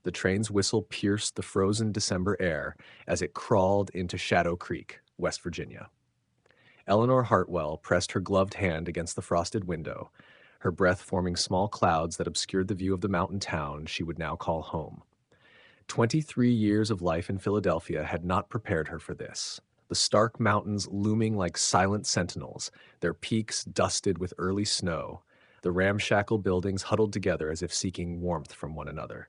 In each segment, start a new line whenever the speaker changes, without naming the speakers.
The train's whistle pierced the frozen December air as it crawled into Shadow Creek, West Virginia. Eleanor Hartwell pressed her gloved hand against the frosted window, her breath forming small clouds that obscured the view of the mountain town she would now call home. 23 years of life in Philadelphia had not prepared her for this. The stark mountains looming like silent sentinels, their peaks dusted with early snow, the ramshackle buildings huddled together as if seeking warmth from one another.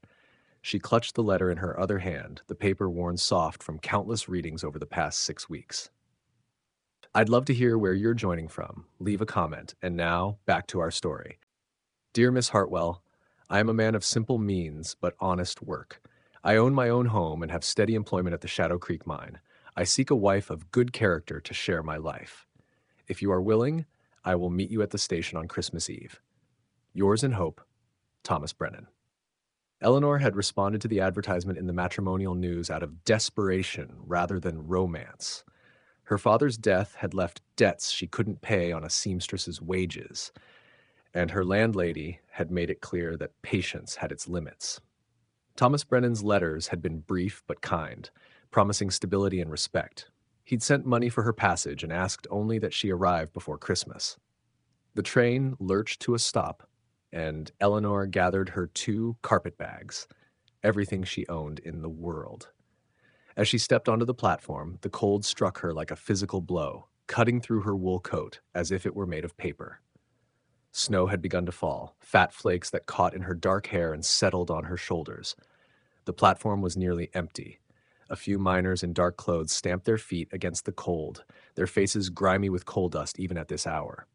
She clutched the letter in her other hand, the paper worn soft from countless readings over the past 6 weeks. I'd love to hear where you're joining from. Leave a comment. And now, back to our story. Dear Miss Hartwell, I am a man of simple means but honest work. I own my own home and have steady employment at the Shadow Creek mine. I seek a wife of good character to share my life. If you are willing, I will meet you at the station on Christmas Eve. Yours in hope, Thomas Brennan. Eleanor had responded to the advertisement in the matrimonial news out of desperation rather than romance. Her father's death had left debts she couldn't pay on a seamstress's wages, and her landlady had made it clear that patience had its limits. Thomas Brennan's letters had been brief but kind, promising stability and respect. He'd sent money for her passage and asked only that she arrive before Christmas. The train lurched to a stop, and Eleanor gathered her 2 carpet bags, everything she owned in the world. As she stepped onto the platform, the cold struck her like a physical blow, cutting through her wool coat as if it were made of paper. Snow had begun to fall, fat flakes that caught in her dark hair and settled on her shoulders. The platform was nearly empty. A few miners in dark clothes stamped their feet against the cold, their faces grimy with coal dust even at this hour.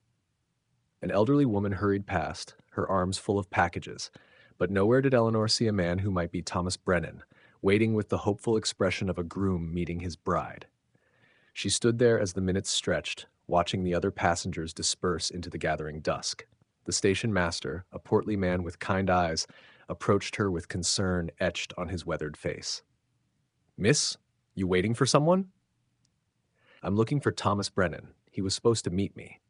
An elderly woman hurried past, her arms full of packages, but nowhere did Eleanor see a man who might be Thomas Brennan, waiting with the hopeful expression of a groom meeting his bride. She stood there as the minutes stretched, watching the other passengers disperse into the gathering dusk. The station master, a portly man with kind eyes, approached her with concern etched on his weathered face. "Miss, you waiting for someone?" "I'm looking for Thomas Brennan. He was supposed to meet me."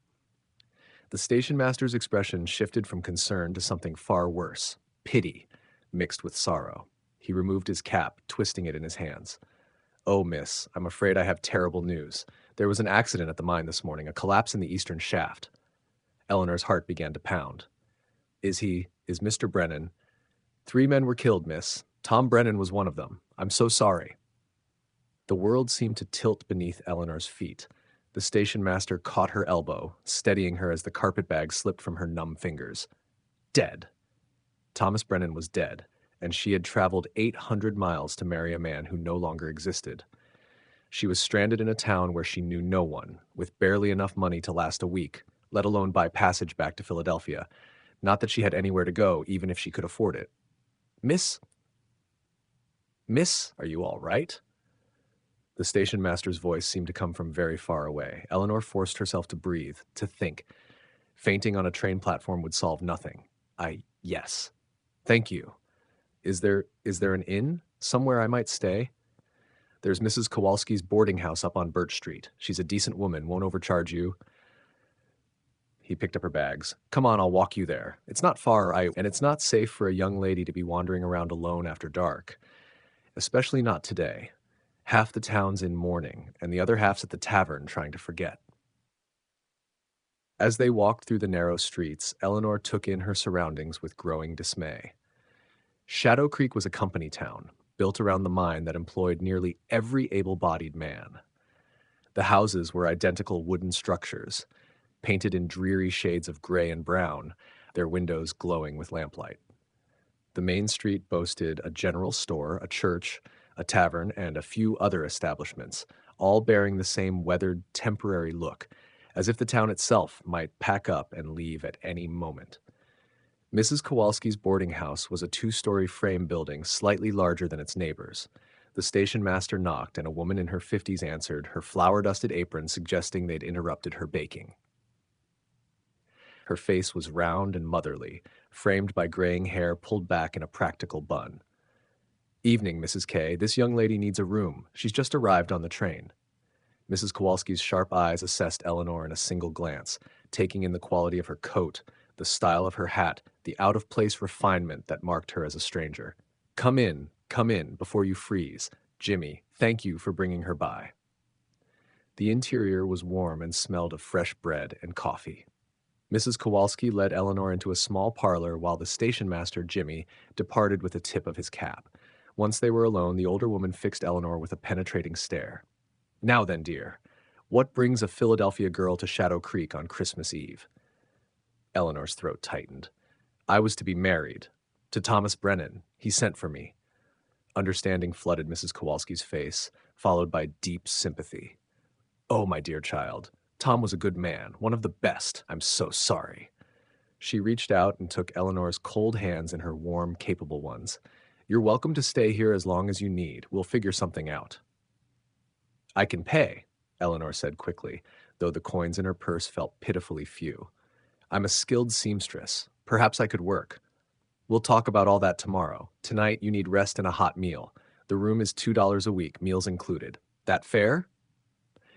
The station master's expression shifted from concern to something far worse, pity, mixed with sorrow. He removed his cap, twisting it in his hands. "Oh, miss, I'm afraid I have terrible news. There was an accident at the mine this morning, a collapse in the eastern shaft." Eleanor's heart began to pound. Is Mr. Brennan? 3 men were killed, miss. Tom Brennan was one of them. I'm so sorry." The world seemed to tilt beneath Eleanor's feet. The station master caught her elbow, steadying her as the carpetbag slipped from her numb fingers. Dead. Thomas Brennan was dead, and she had traveled 800 miles to marry a man who no longer existed. She was stranded in a town where she knew no one, with barely enough money to last a week, let alone buy passage back to Philadelphia. Not that she had anywhere to go, even if she could afford it. Miss, are you all right?" The station master's voice seemed to come from very far away. Eleanor forced herself to breathe, to think. Fainting on a train platform would solve nothing. Yes. Thank you. Is there an inn? Somewhere I might stay? There's Mrs. Kowalski's boarding house up on Birch Street. She's a decent woman, won't overcharge you. He picked up her bags. "Come on, I'll walk you there. It's not far, and it's not safe for a young lady to be wandering around alone after dark. Especially not today. Half the town's in mourning, and the other half's at the tavern trying to forget." As they walked through the narrow streets, Eleanor took in her surroundings with growing dismay. Shadow Creek was a company town, built around the mine that employed nearly every able-bodied man. The houses were identical wooden structures, painted in dreary shades of gray and brown, their windows glowing with lamplight. The main street boasted a general store, a church, a tavern, and a few other establishments, all bearing the same weathered, temporary look, as if the town itself might pack up and leave at any moment. Mrs. Kowalski's boarding house was a 2-story frame building slightly larger than its neighbors. The station master knocked, and a woman in her 50s answered, her flour-dusted apron suggesting they'd interrupted her baking. Her face was round and motherly, framed by graying hair pulled back in a practical bun. "Evening, Mrs. K. This young lady needs a room. She's just arrived on the train." Mrs. Kowalski's sharp eyes assessed Eleanor in a single glance, taking in the quality of her coat, the style of her hat, the out-of-place refinement that marked her as a stranger. Come in, before you freeze. Jimmy, thank you for bringing her by." The interior was warm and smelled of fresh bread and coffee. Mrs. Kowalski led Eleanor into a small parlor while the station master, Jimmy, departed with a tip of his cap. Once they were alone, the older woman fixed Eleanor with a penetrating stare. "Now then, dear, what brings a Philadelphia girl to Shadow Creek on Christmas Eve?" Eleanor's throat tightened. "I was to be married. To Thomas Brennan. He sent for me." Understanding flooded Mrs. Kowalski's face, followed by deep sympathy. "Oh, my dear child. Tom was a good man, one of the best. I'm so sorry." She reached out and took Eleanor's cold hands in her warm, capable ones. "You're welcome to stay here as long as you need. We'll figure something out." "I can pay," Eleanor said quickly, though the coins in her purse felt pitifully few. "I'm a skilled seamstress. Perhaps I could work. We'll talk about all that tomorrow. Tonight, you need rest and a hot meal. The room is $2 a week, meals included. That fair?"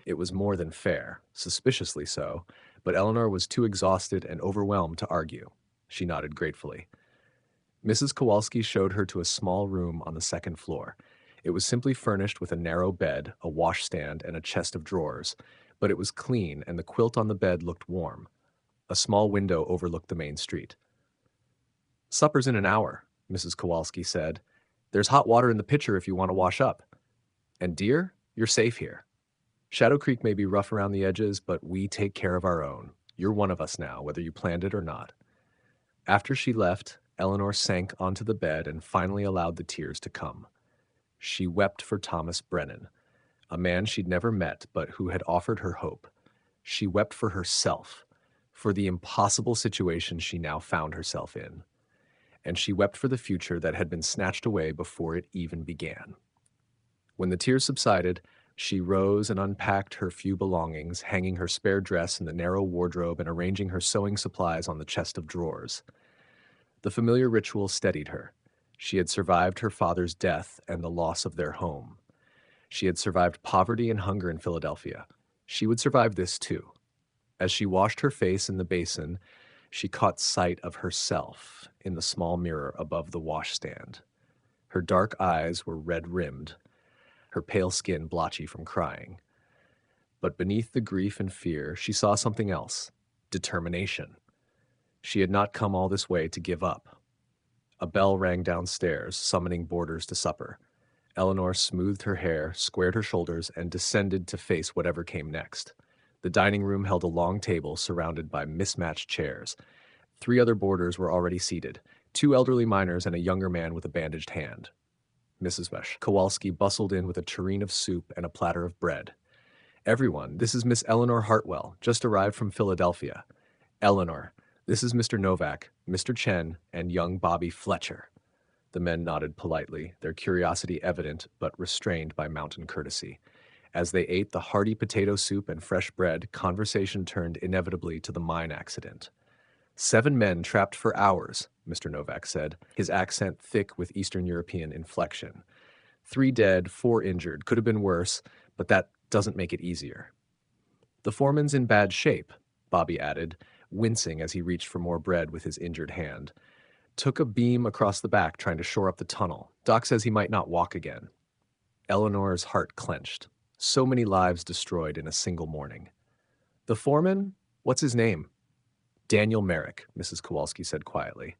It was more than fair, suspiciously so, but Eleanor was too exhausted and overwhelmed to argue. She nodded gratefully. Mrs. Kowalski showed her to a small room on the second floor. It was simply furnished with a narrow bed, a washstand, and a chest of drawers, but it was clean and the quilt on the bed looked warm. A small window overlooked the main street. "Supper's in an hour," Mrs. Kowalski said. "There's hot water in the pitcher if you want to wash up. And dear, you're safe here. Shadow Creek may be rough around the edges, but we take care of our own. You're one of us now, whether you planned it or not." After she left, Eleanor sank onto the bed and finally allowed the tears to come. She wept for Thomas Brennan, a man she'd never met but who had offered her hope. She wept for herself, for the impossible situation she now found herself in. And she wept for the future that had been snatched away before it even began. When the tears subsided, she rose and unpacked her few belongings, hanging her spare dress in the narrow wardrobe and arranging her sewing supplies on the chest of drawers. The familiar ritual steadied her. She had survived her father's death and the loss of their home. She had survived poverty and hunger in Philadelphia. She would survive this too. As she washed her face in the basin, she caught sight of herself in the small mirror above the washstand. Her dark eyes were red-rimmed, her pale skin blotchy from crying. But beneath the grief and fear, she saw something else: determination. She had not come all this way to give up. A bell rang downstairs, summoning boarders to supper. Eleanor smoothed her hair, squared her shoulders, and descended to face whatever came next. The dining room held a long table surrounded by mismatched chairs. 3 other boarders were already seated, 2 elderly miners and a younger man with a bandaged hand. Mrs. Kowalski bustled in with a tureen of soup and a platter of bread. "Everyone, this is Miss Eleanor Hartwell, just arrived from Philadelphia. Eleanor, this is Mr. Novak, Mr. Chen, and young Bobby Fletcher." The men nodded politely, their curiosity evident but restrained by mountain courtesy. As they ate the hearty potato soup and fresh bread, conversation turned inevitably to the mine accident. 7 men trapped for hours," Mr. Novak said, his accent thick with Eastern European inflection. 3 dead, 4 injured. Could have been worse, but that doesn't make it easier. "The foreman's in bad shape," Bobby added, wincing as he reached for more bread with his injured hand. "Took a beam across the back trying to shore up the tunnel. Doc says he might not walk again." Eleanor's heart clenched. So many lives destroyed in a single morning. "The foreman? What's his name?" "Daniel Merrick," Mrs. Kowalski said quietly.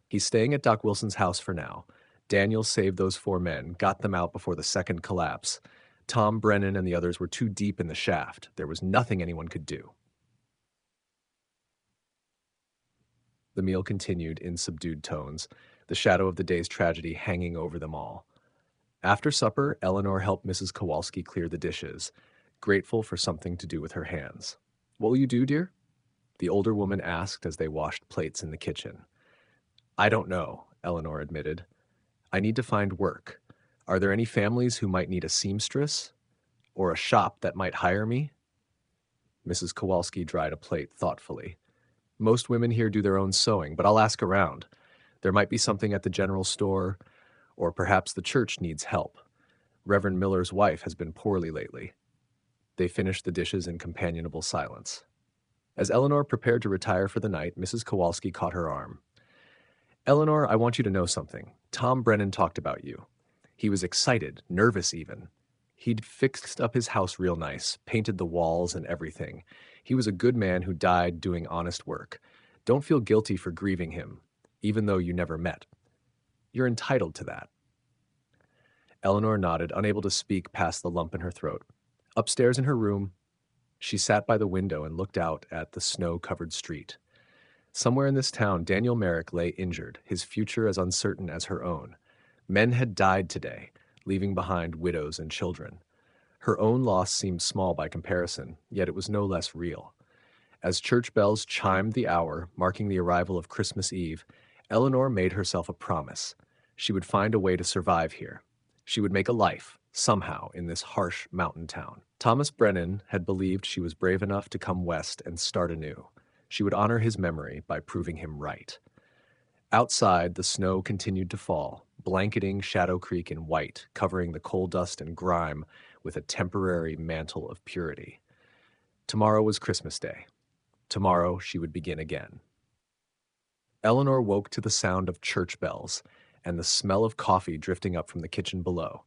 "He's staying at Doc Wilson's house for now. Daniel saved those 4 men, got them out before the second collapse. Tom Brennan and the others were too deep in the shaft. There was nothing anyone could do." The meal continued in subdued tones, the shadow of the day's tragedy hanging over them all. After supper, Eleanor helped Mrs. Kowalski clear the dishes, grateful for something to do with her hands. "What will you do, dear?" the older woman asked as they washed plates in the kitchen. "I don't know," Eleanor admitted. "I need to find work. Are there any families who might need a seamstress? Or a shop that might hire me?" Mrs. Kowalski dried a plate thoughtfully. "Most women here do their own sewing, but I'll ask around. There might be something at the general store, or perhaps the church needs help. Reverend Miller's wife has been poorly lately." They finished the dishes in companionable silence. As Eleanor prepared to retire for the night, Mrs. Kowalski caught her arm. Eleanor, I want you to know something. Tom Brennan talked about you. He was excited, nervous even. He'd fixed up his house real nice, painted the walls and everything. He was a good man who died doing honest work. Don't feel guilty for grieving him, even though you never met. You're entitled to that. Eleanor nodded, unable to speak past the lump in her throat. Upstairs in her room, she sat by the window and looked out at the snow-covered street. Somewhere in this town, Daniel Merrick lay injured, his future as uncertain as her own. Men had died today, leaving behind widows and children. Her own loss seemed small by comparison, yet it was no less real. As church bells chimed the hour, marking the arrival of Christmas Eve, Eleanor made herself a promise. She would find a way to survive here. She would make a life, somehow, in this harsh mountain town. Thomas Brennan had believed she was brave enough to come west and start anew. She would honor his memory by proving him right. Outside, the snow continued to fall, blanketing Shadow Creek in white, covering the coal dust and grime with a temporary mantle of purity. Tomorrow was Christmas Day. Tomorrow she would begin again. Eleanor woke to the sound of church bells and the smell of coffee drifting up from the kitchen below.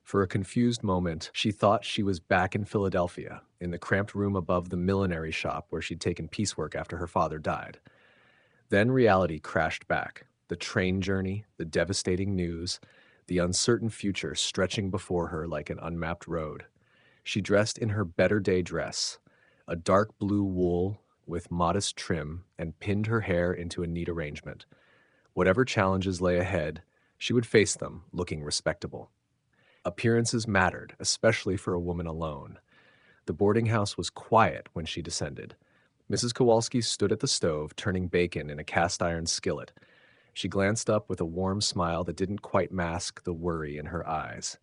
For a confused moment, she thought she was back in Philadelphia, in the cramped room above the millinery shop where she'd taken piecework after her father died. Then reality crashed back. The train journey, the devastating news, the uncertain future stretching before her like an unmapped road. She dressed in her better day dress, a dark blue wool with modest trim, and pinned her hair into a neat arrangement. Whatever challenges lay ahead, she would face them, looking respectable. Appearances mattered, especially for a woman alone. The boarding house was quiet when she descended. Mrs. Kowalski stood at the stove, turning bacon in a cast-iron skillet. She glanced up with a warm smile that didn't quite mask the worry in her eyes.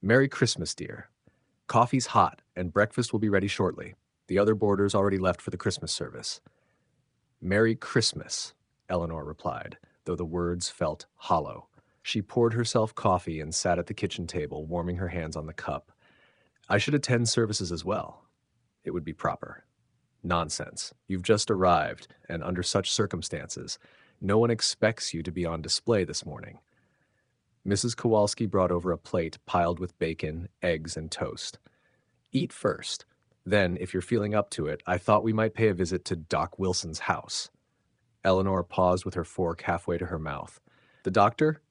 "Merry Christmas, dear. Coffee's hot, and breakfast will be ready shortly. The other boarders already left for the Christmas service." "Merry Christmas," Eleanor replied, though the words felt hollow. She poured herself coffee and sat at the kitchen table, warming her hands on the cup. "I should attend services as well. It would be proper." "Nonsense. You've just arrived, and under such circumstances, no one expects you to be on display this morning." Mrs. Kowalski brought over a plate piled with bacon, eggs, and toast. "Eat first. Then, if you're feeling up to it, I thought we might pay a visit to Doc Wilson's house." Eleanor paused with her fork halfway to her mouth. "The doctor?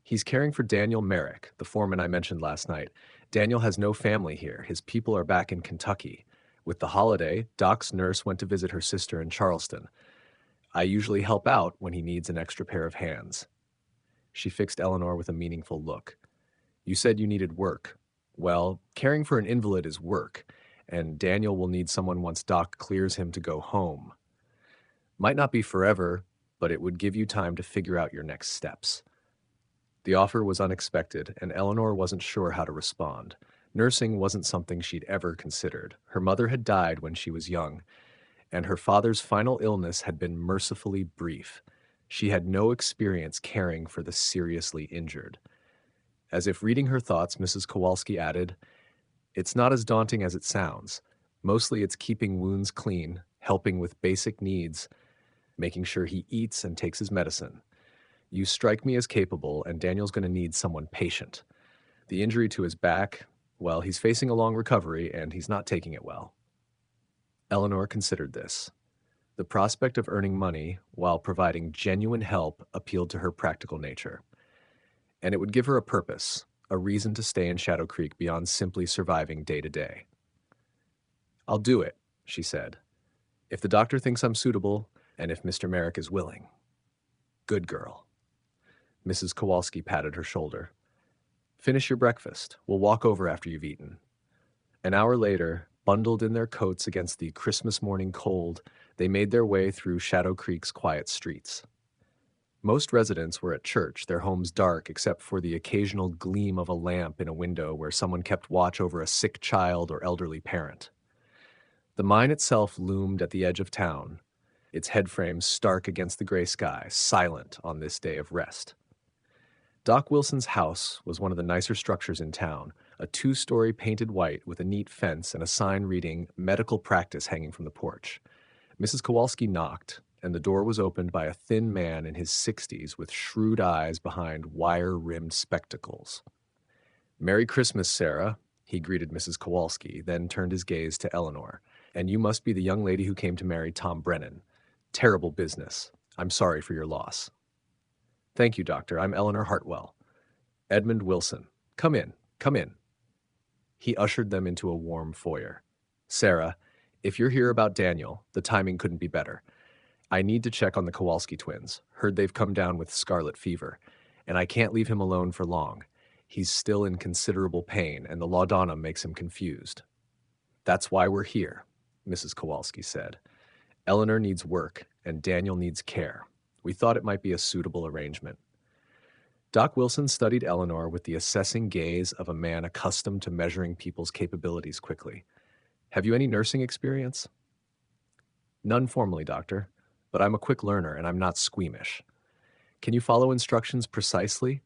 He's caring for Daniel Merrick, the foreman I mentioned last night. Daniel has no family here. His people are back in Kentucky. With the holiday, Doc's nurse went to visit her sister in Charleston. I usually help out when he needs an extra pair of hands." She fixed Eleanor with a meaningful look. "You said you needed work. Well, caring for an invalid is work, and Daniel will need someone once Doc clears him to go home. Might not be forever, but it would give you time to figure out your next steps." The offer was unexpected, and Eleanor wasn't sure how to respond. Nursing wasn't something she'd ever considered. Her mother had died when she was young, and her father's final illness had been mercifully brief. She had no experience caring for the seriously injured. As if reading her thoughts, Mrs. Kowalski added, "It's not as daunting as it sounds. Mostly it's keeping wounds clean, helping with basic needs, making sure he eats and takes his medicine. You strike me as capable, and Daniel's going to need someone patient. The injury to his back, well, he's facing a long recovery, and he's not taking it well." Eleanor considered this. The prospect of earning money while providing genuine help appealed to her practical nature. And it would give her a purpose, a reason to stay in Shadow Creek beyond simply surviving day to day. "I'll do it," she said. "If the doctor thinks I'm suitable, and if Mr. Merrick is willing." "Good girl." Mrs. Kowalski patted her shoulder. "Finish your breakfast. We'll walk over after you've eaten." An hour later, bundled in their coats against the Christmas morning cold, they made their way through Shadow Creek's quiet streets. Most residents were at church, their homes dark except for the occasional gleam of a lamp in a window where someone kept watch over a sick child or elderly parent. The mine itself loomed at the edge of town, its headframe stark against the gray sky, silent on this day of rest. Doc Wilson's house was one of the nicer structures in town, a two-story painted white with a neat fence and a sign reading "Medical Practice" hanging from the porch. Mrs. Kowalski knocked, and the door was opened by a thin man in his 60s with shrewd eyes behind wire-rimmed spectacles. "Merry Christmas, Sarah," he greeted Mrs. Kowalski, then turned his gaze to Eleanor. "And you must be the young lady who came to marry Tom Brennan. Terrible business. I'm sorry for your loss." "Thank you, Doctor. I'm Eleanor Hartwell. Edmund Wilson. Come in, come in." He ushered them into a warm foyer. "Sarah, if you're here about Daniel, the timing couldn't be better. I need to check on the Kowalski twins. Heard they've come down with scarlet fever, and I can't leave him alone for long. He's still in considerable pain, and the laudanum makes him confused." "That's why we're here," Mrs. Kowalski said. "Eleanor needs work, and Daniel needs care. We thought it might be a suitable arrangement." Doc Wilson studied Eleanor with the assessing gaze of a man accustomed to measuring people's capabilities quickly. "Have you any nursing experience?" "None formally, Doctor, but I'm a quick learner and I'm not squeamish." "Can you follow instructions precisely?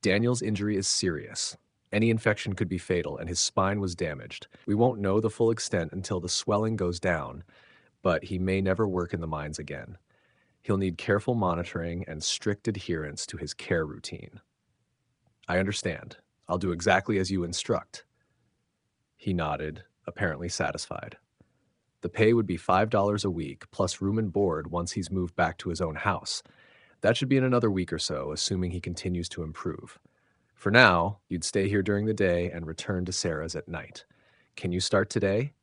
Daniel's injury is serious. Any infection could be fatal, and his spine was damaged. We won't know the full extent until the swelling goes down, but he may never work in the mines again. He'll need careful monitoring and strict adherence to his care routine." "I understand. I'll do exactly as you instruct." He nodded, apparently satisfied. The pay would be $5 a week, plus room and board once he's moved back to his own house. That should be in another week or so, assuming he continues to improve. For now, you'd stay here during the day and return to Sarah's at night. Can you start today?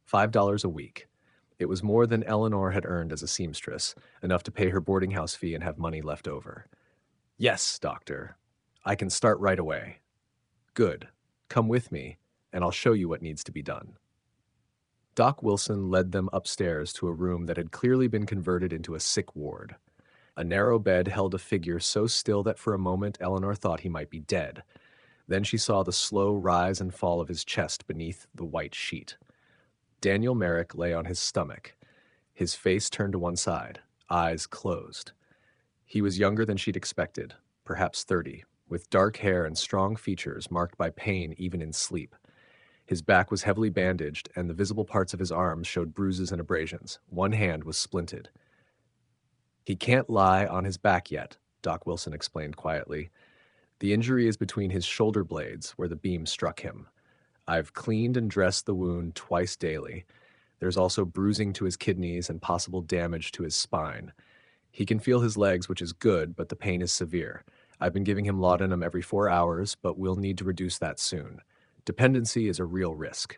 $5 a week. It was more than Eleanor had earned as a seamstress, enough to pay her boarding house fee and have money left over. "Yes, Doctor. I can start right away." "Good. Come with me, and I'll show you what needs to be done." Doc Wilson led them upstairs to a room that had clearly been converted into a sick ward. A narrow bed held a figure so still that for a moment Eleanor thought he might be dead. Then she saw the slow rise and fall of his chest beneath the white sheet. Daniel Merrick lay on his stomach, his face turned to one side, eyes closed. He was younger than she'd expected, perhaps 30, with dark hair and strong features marked by pain even in sleep. His back was heavily bandaged, and the visible parts of his arms showed bruises and abrasions. One hand was splinted. "He can't lie on his back yet," Doc Wilson explained quietly. "The injury is between his shoulder blades, where the beam struck him. I've cleaned and dressed the wound twice daily. There's also bruising to his kidneys and possible damage to his spine. He can feel his legs, which is good, but the pain is severe. I've been giving him laudanum every 4 hours, but we'll need to reduce that soon. Dependency is a real risk."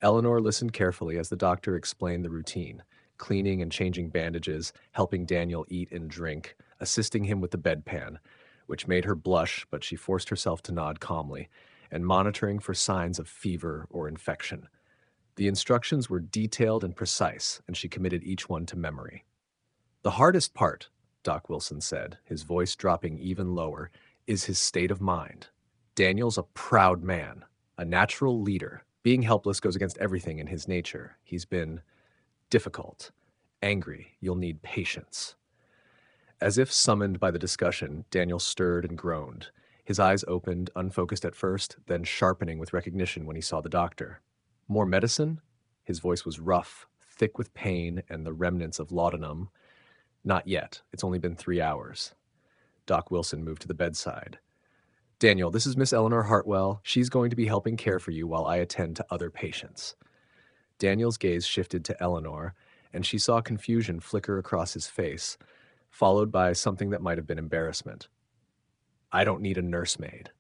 Eleanor listened carefully as the doctor explained the routine, cleaning and changing bandages, helping Daniel eat and drink, assisting him with the bedpan, which made her blush, but she forced herself to nod calmly, and monitoring for signs of fever or infection. The instructions were detailed and precise, and she committed each one to memory. "The hardest part," Doc Wilson said, his voice dropping even lower, "is his state of mind. Daniel's a proud man, a natural leader. Being helpless goes against everything in his nature. He's been difficult, angry. You'll need patience." As if summoned by the discussion, Daniel stirred and groaned. His eyes opened, unfocused at first, then sharpening with recognition when he saw the doctor. "More medicine?" His voice was rough, thick with pain and the remnants of laudanum. "Not yet. It's only been 3 hours." Doc Wilson moved to the bedside. "Daniel, this is Miss Eleanor Hartwell. She's going to be helping care for you while I attend to other patients." Daniel's gaze shifted to Eleanor, and she saw confusion flicker across his face, followed by something that might have been embarrassment. "I don't need a nursemaid."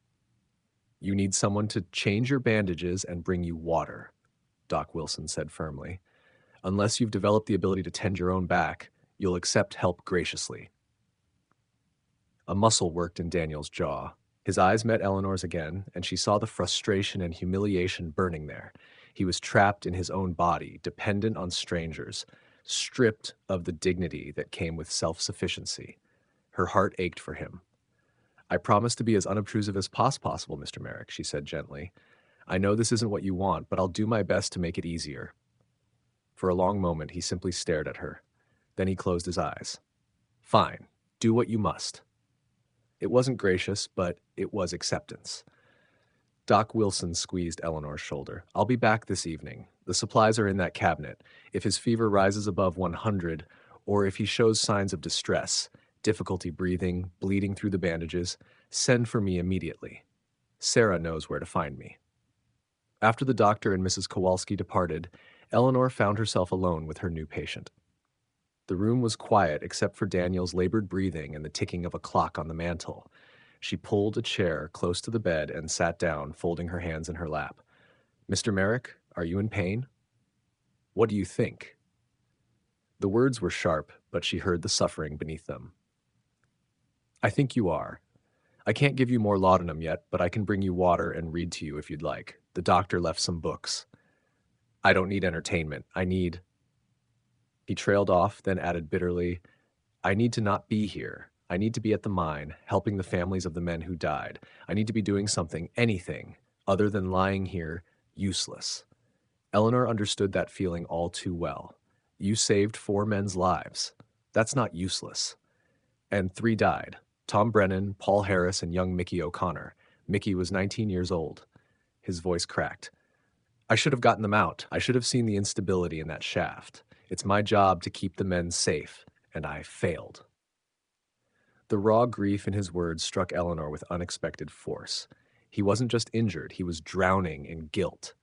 "You need someone to change your bandages and bring you water," Doc Wilson said firmly. "Unless you've developed the ability to tend your own back, you'll accept help graciously." A muscle worked in Daniel's jaw. His eyes met Eleanor's again, and she saw the frustration and humiliation burning there. He was trapped in his own body, dependent on strangers, stripped of the dignity that came with self-sufficiency. Her heart ached for him. "I promise to be as unobtrusive as possible, Mr. Merrick," she said gently. "I know this isn't what you want, but I'll do my best to make it easier." For a long moment, he simply stared at her. Then he closed his eyes. "Fine. Do what you must." It wasn't gracious, but it was acceptance. Doc Wilson squeezed Eleanor's shoulder. "I'll be back this evening. The supplies are in that cabinet. If his fever rises above 100, or if he shows signs of distress, difficulty breathing, bleeding through the bandages, send for me immediately. Sarah knows where to find me." After the doctor and Mrs. Kowalski departed, Eleanor found herself alone with her new patient. The room was quiet except for Daniel's labored breathing and the ticking of a clock on the mantel. She pulled a chair close to the bed and sat down, folding her hands in her lap. "Mr. Merrick, are you in pain?" "What do you think?" The words were sharp, but she heard the suffering beneath them. "I think you are. I can't give you more laudanum yet, but I can bring you water and read to you if you'd like. The doctor left some books." "I don't need entertainment. I need—" He trailed off, then added bitterly, "I need to not be here. I need to be at the mine, helping the families of the men who died. I need to be doing something, anything, other than lying here, useless." Eleanor understood that feeling all too well. You saved 4 men's lives. That's not useless. And 3 died. Tom Brennan, Paul Harris, and young Mickey O'Connor. Mickey was 19 years old. His voice cracked. "I should have gotten them out. I should have seen the instability in that shaft. It's my job to keep the men safe, and I failed." The raw grief in his words struck Eleanor with unexpected force. He wasn't just injured, he was drowning in guilt.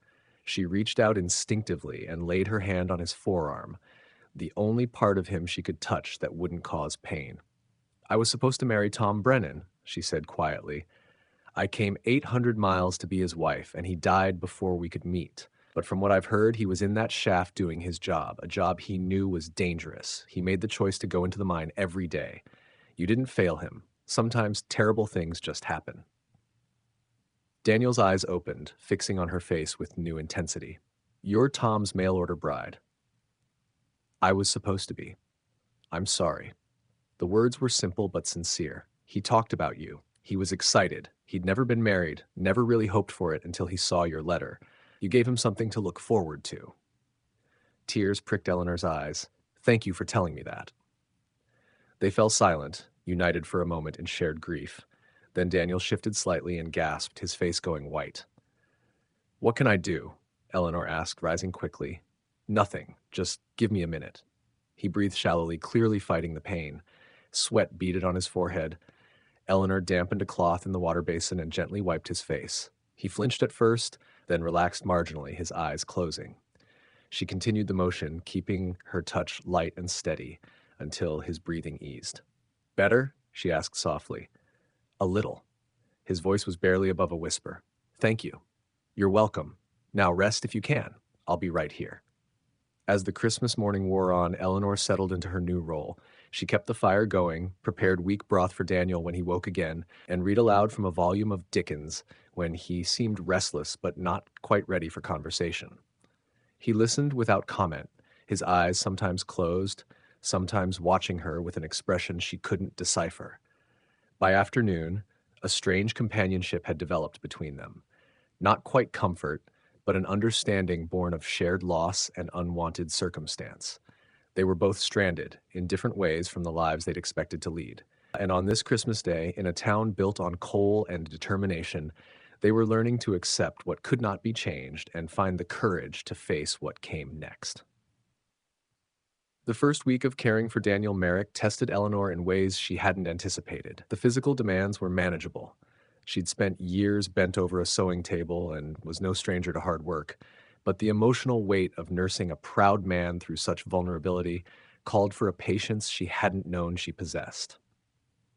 She reached out instinctively and laid her hand on his forearm, the only part of him she could touch that wouldn't cause pain. "I was supposed to marry Tom Brennan," she said quietly. "I came 800 miles to be his wife, and he died before we could meet. But from what I've heard, he was in that shaft doing his job, a job he knew was dangerous. He made the choice to go into the mine every day. You didn't fail him. Sometimes terrible things just happen." Daniel's eyes opened, fixing on her face with new intensity. "You're Tom's mail-order bride." "I was supposed to be. I'm sorry." The words were simple but sincere. "He talked about you. He was excited. He'd never been married, never really hoped for it until he saw your letter. You gave him something to look forward to." Tears pricked Eleanor's eyes. "Thank you for telling me that." They fell silent, united for a moment in shared grief. Then Daniel shifted slightly and gasped, his face going white. "What can I do?" Eleanor asked, rising quickly. "Nothing. Just give me a minute." He breathed shallowly, clearly fighting the pain. Sweat beaded on his forehead. Eleanor dampened a cloth in the water basin and gently wiped his face. He flinched at first, then relaxed marginally, his eyes closing. She continued the motion, keeping her touch light and steady, until his breathing eased. "Better?" she asked softly. "A little." His voice was barely above a whisper. "Thank you." "You're welcome. Now rest if you can. I'll be right here." As the Christmas morning wore on, Eleanor settled into her new role. She kept the fire going, prepared weak broth for Daniel when he woke again, and read aloud from a volume of Dickens when he seemed restless but not quite ready for conversation. He listened without comment, his eyes sometimes closed, sometimes watching her with an expression she couldn't decipher. By afternoon, a strange companionship had developed between them. Not quite comfort, but an understanding born of shared loss and unwanted circumstance. They were both stranded, in different ways from the lives they'd expected to lead. And on this Christmas Day, in a town built on coal and determination, they were learning to accept what could not be changed and find the courage to face what came next. The first week of caring for Daniel Merrick tested Eleanor in ways she hadn't anticipated. The physical demands were manageable. She'd spent years bent over a sewing table and was no stranger to hard work, but the emotional weight of nursing a proud man through such vulnerability called for a patience she hadn't known she possessed.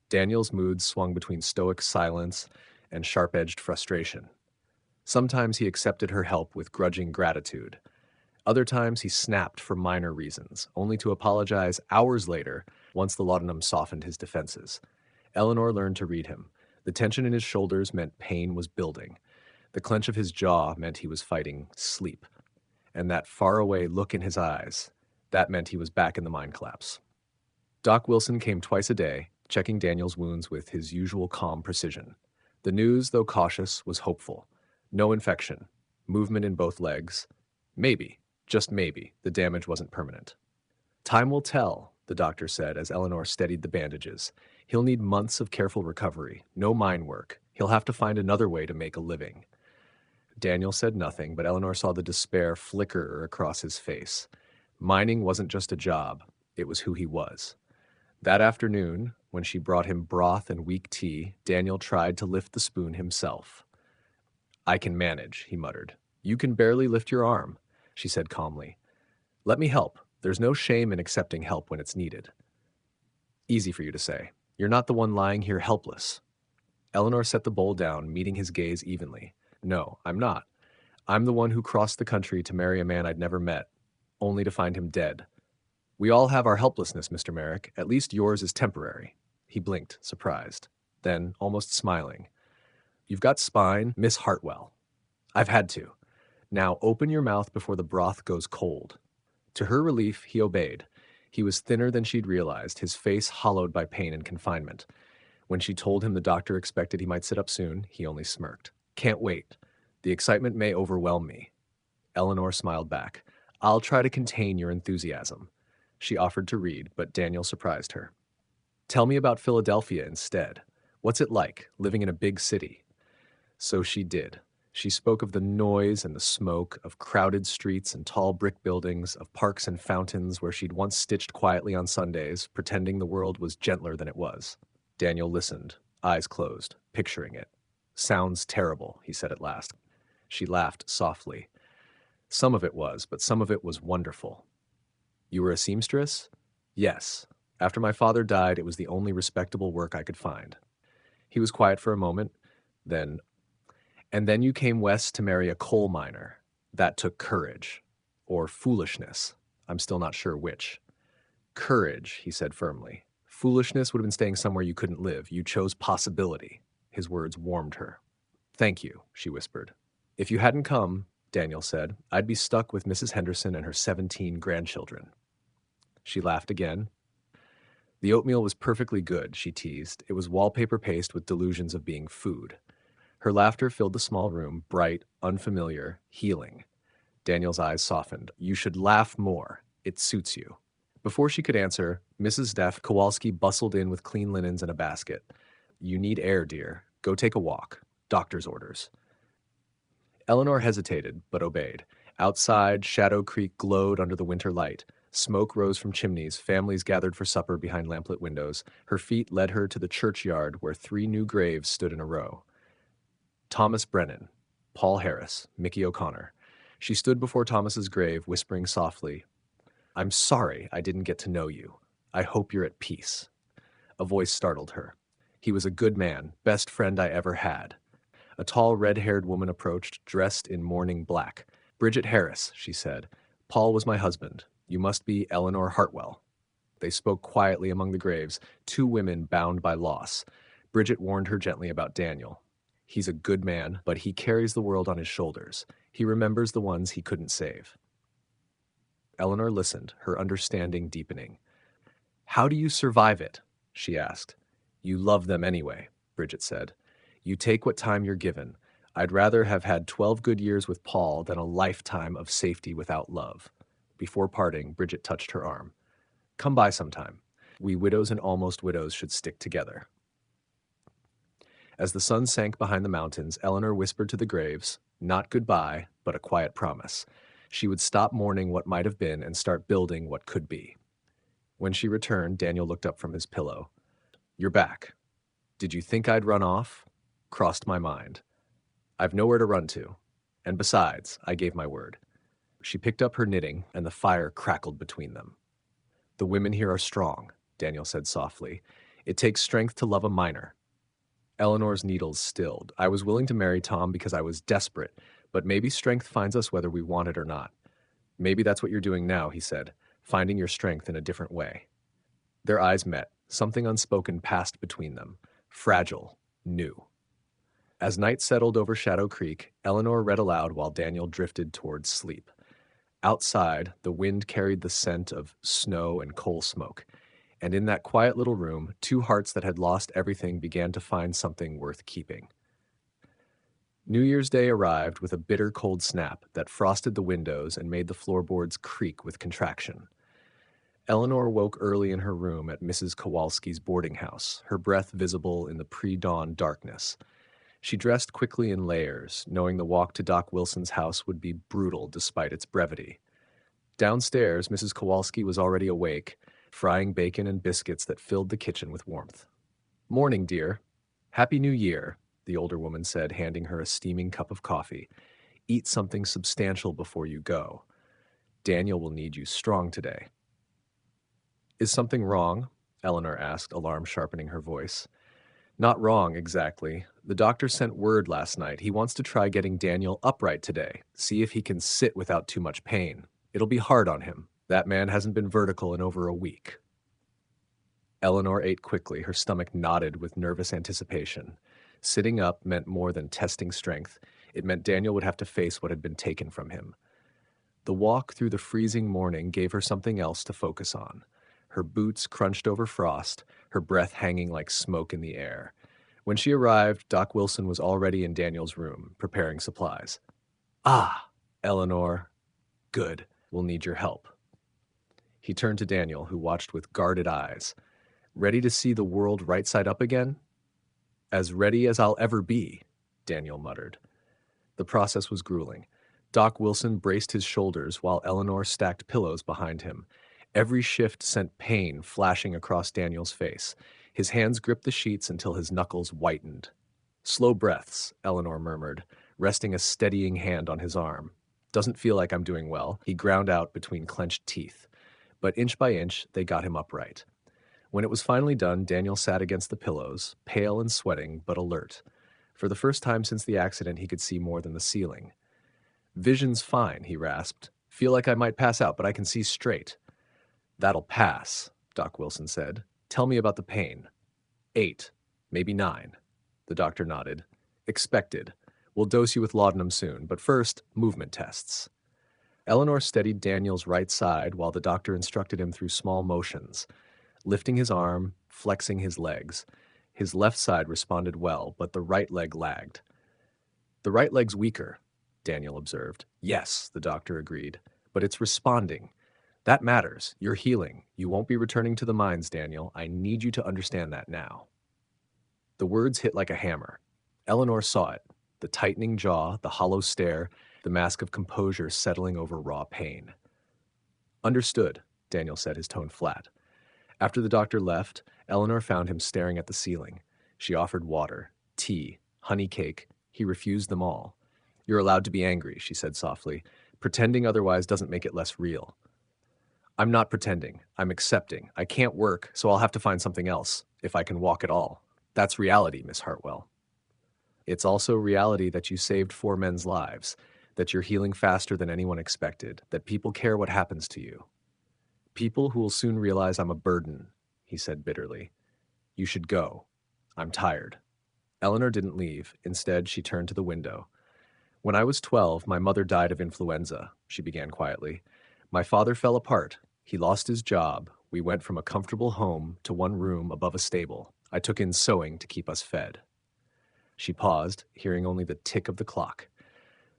Daniel's moods swung between stoic silence and sharp-edged frustration. Sometimes he accepted her help with grudging gratitude. Other times he snapped for minor reasons, only to apologize hours later once the laudanum softened his defenses. Eleanor learned to read him. The tension in his shoulders meant pain was building. The clench of his jaw meant he was fighting sleep. And that faraway look in his eyes, that meant he was back in the mine collapse. Doc Wilson came twice a day, checking Daniel's wounds with his usual calm precision. The news, though cautious, was hopeful. No infection. Movement in both legs. Maybe, just maybe, the damage wasn't permanent. "Time will tell," the doctor said as Eleanor steadied the bandages. "He'll need months of careful recovery, no mine work. He'll have to find another way to make a living." Daniel said nothing, but Eleanor saw the despair flicker across his face. Mining wasn't just a job. It was who he was. That afternoon, when she brought him broth and weak tea, Daniel tried to lift the spoon himself. "I can manage," he muttered. "You can barely lift your arm," she said calmly. "Let me help. There's no shame in accepting help when it's needed." "Easy for you to say. You're not the one lying here helpless." Eleanor set the bowl down, meeting his gaze evenly. "No, I'm not. I'm the one who crossed the country to marry a man I'd never met, only to find him dead. We all have our helplessness, Mr. Merrick. At least yours is temporary." He blinked, surprised. Then, almost smiling, "You've got spine, Miss Hartwell." "I've had to. Now open your mouth before the broth goes cold." To her relief, he obeyed. He was thinner than she'd realized, his face hollowed by pain and confinement. When she told him the doctor expected he might sit up soon, he only smirked. "Can't wait. The excitement may overwhelm me." Eleanor smiled back. "I'll try to contain your enthusiasm." She offered to read, but Daniel surprised her. "Tell me about Philadelphia instead. What's it like, living in a big city?" So she did. She spoke of the noise and the smoke, of crowded streets and tall brick buildings, of parks and fountains where she'd once stitched quietly on Sundays, pretending the world was gentler than it was. Daniel listened, eyes closed, picturing it. "Sounds terrible," he said at last. She laughed softly. "Some of it was, but some of it was wonderful." "You were a seamstress?" "Yes. After my father died, it was the only respectable work I could find." He was quiet for a moment, then, "And then you came west to marry a coal miner. That took courage. Or foolishness. I'm still not sure which." "Courage," he said firmly. "Foolishness would have been staying somewhere you couldn't live. You chose possibility." His words warmed her. "Thank you," she whispered. "If you hadn't come," Daniel said, "I'd be stuck with Mrs. Henderson and her 17 grandchildren." She laughed again. "The oatmeal was perfectly good," she teased. "It was wallpaper paste with delusions of being food." Her laughter filled the small room, bright, unfamiliar, healing. Daniel's eyes softened. "You should laugh more. It suits you." Before she could answer, Mrs. Deaf Kowalski bustled in with clean linens and a basket. "You need air, dear. Go take a walk. Doctor's orders." Eleanor hesitated, but obeyed. Outside, Shadow Creek glowed under the winter light. Smoke rose from chimneys, families gathered for supper behind lamplit windows. Her feet led her to the churchyard where 3 new graves stood in a row. Thomas Brennan, Paul Harris, Mickey O'Connor. She stood before Thomas's grave, whispering softly, "I'm sorry I didn't get to know you. I hope you're at peace." A voice startled her. "He was a good man, best friend I ever had." A tall, red-haired woman approached, dressed in mourning black. "Bridget Harris," she said. "Paul was my husband. You must be Eleanor Hartwell." They spoke quietly among the graves, 2 women bound by loss. Bridget warned her gently about Daniel. "He's a good man, but he carries the world on his shoulders. He remembers the ones he couldn't save." Eleanor listened, her understanding deepening. "How do you survive it?" she asked. "You love them anyway," Bridget said. "You take what time you're given. I'd rather have had 12 good years with Paul than a lifetime of safety without love." Before parting, Bridget touched her arm. "Come by sometime. We widows and almost widows should stick together." As the sun sank behind the mountains, Eleanor whispered to the graves, not goodbye, but a quiet promise. She would stop mourning what might have been and start building what could be. When she returned, Daniel looked up from his pillow. "You're back. Did you think I'd run off?" "Crossed my mind. I've nowhere to run to. And besides, I gave my word." She picked up her knitting, and the fire crackled between them. "The women here are strong," Daniel said softly. "It takes strength to love a miner." Eleanor's needles stilled. "I was willing to marry Tom because I was desperate, but maybe strength finds us whether we want it or not." "Maybe that's what you're doing now," he said, "finding your strength in a different way." Their eyes met. Something unspoken passed between them. Fragile, new. As night settled over Shadow Creek, Eleanor read aloud while Daniel drifted towards sleep. Outside, the wind carried the scent of snow and coal smoke, and in that quiet little room, 2 hearts that had lost everything began to find something worth keeping. New Year's Day arrived with a bitter cold snap that frosted the windows and made the floorboards creak with contraction. Eleanor woke early in her room at Mrs. Kowalski's boarding house, her breath visible in the pre-dawn darkness. She dressed quickly in layers, knowing the walk to Doc Wilson's house would be brutal despite its brevity. Downstairs, Mrs. Kowalski was already awake, frying bacon and biscuits that filled the kitchen with warmth. "Morning, dear. Happy New Year," the older woman said, handing her a steaming cup of coffee. "Eat something substantial before you go. Daniel will need you strong today." "Is something wrong?" Eleanor asked, alarm sharpening her voice. "Not wrong, exactly. The doctor sent word last night. He wants to try getting Daniel upright today, see if he can sit without too much pain. It'll be hard on him. That man hasn't been vertical in over a week." Eleanor ate quickly, her stomach knotted with nervous anticipation. Sitting up meant more than testing strength. It meant Daniel would have to face what had been taken from him. The walk through the freezing morning gave her something else to focus on. Her boots crunched over frost, her breath hanging like smoke in the air. When she arrived, Doc Wilson was already in Daniel's room, preparing supplies. "Ah, Eleanor. Good. We'll need your help." He turned to Daniel, who watched with guarded eyes. "Ready to see the world right side up again?" "As ready as I'll ever be," Daniel muttered. The process was grueling. Doc Wilson braced his shoulders while Eleanor stacked pillows behind him. Every shift sent pain flashing across Daniel's face. His hands gripped the sheets until his knuckles whitened. "Slow breaths," Eleanor murmured, resting a steadying hand on his arm. "Doesn't feel like I'm doing well," he ground out between clenched teeth. But inch by inch, they got him upright. When it was finally done, Daniel sat against the pillows, pale and sweating, but alert. For the first time since the accident, he could see more than the ceiling. "Vision's fine," he rasped. "Feel like I might pass out, but I can see straight." "That'll pass," Doc Wilson said. "Tell me about the pain." 8, maybe 9. The doctor nodded. "Expected. We'll dose you with laudanum soon, but first, movement tests." Eleanor steadied Daniel's right side while the doctor instructed him through small motions, lifting his arm, flexing his legs. His left side responded well, but the right leg lagged. "The right leg's weaker," Daniel observed. "Yes," the doctor agreed, "but it's responding. That matters. You're healing. You won't be returning to the mines, Daniel. I need you to understand that now." The words hit like a hammer. Eleanor saw it, the tightening jaw, the hollow stare, the mask of composure settling over raw pain. "Understood," Daniel said, his tone flat. After the doctor left, Eleanor found him staring at the ceiling. She offered water, tea, honey cake. He refused them all. "You're allowed to be angry," she said softly. "Pretending otherwise doesn't make it less real." "I'm not pretending. I'm accepting. I can't work, so I'll have to find something else, if I can walk at all. That's reality, Miss Hartwell." "It's also reality that you saved 4 men's lives, that you're healing faster than anyone expected, that people care what happens to you. People who will soon realize I'm a burden," he said bitterly. "You should go. I'm tired." Eleanor didn't leave. Instead, she turned to the window. "When I was 12, my mother died of influenza," she began quietly. "My father fell apart. He lost his job. We went from a comfortable home to one room above a stable. I took in sewing to keep us fed." She paused, hearing only the tick of the clock.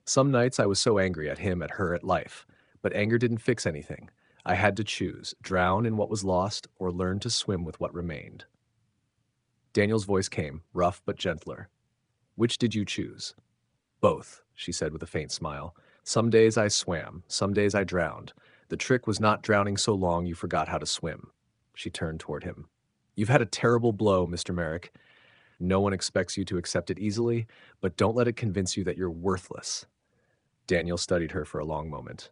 "Some nights I was so angry at him, at her, at life. But anger didn't fix anything. I had to choose, drown in what was lost or learn to swim with what remained." Daniel's voice came, rough but gentler. "Which did you choose?" "Both," she said with a faint smile. "Some days I swam, some days I drowned. The trick was not drowning so long you forgot how to swim." She turned toward him. "You've had a terrible blow, Mr. Merrick. No one expects you to accept it easily, but don't let it convince you that you're worthless." Daniel studied her for a long moment.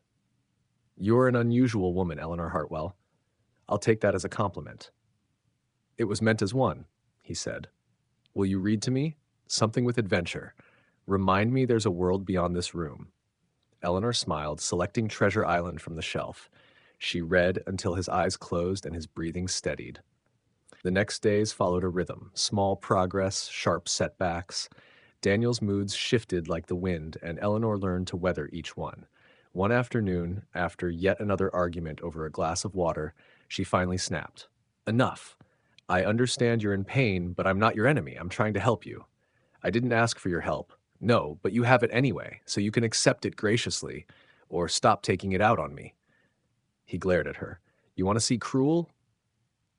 "You're an unusual woman, Eleanor Hartwell. I'll take that as a compliment." "It was meant as one," he said. "Will you read to me? Something with adventure. Remind me there's a world beyond this room." Eleanor smiled, selecting Treasure Island from the shelf. She read until his eyes closed and his breathing steadied. The next days followed a rhythm, small progress, sharp setbacks. Daniel's moods shifted like the wind, and Eleanor learned to weather each one. One afternoon, after yet another argument over a glass of water, she finally snapped. "Enough. I understand you're in pain, but I'm not your enemy. I'm trying to help you. I didn't ask for your help. No, but you have it anyway, so you can accept it graciously, or stop taking it out on me." He glared at her. "You want to see cruel?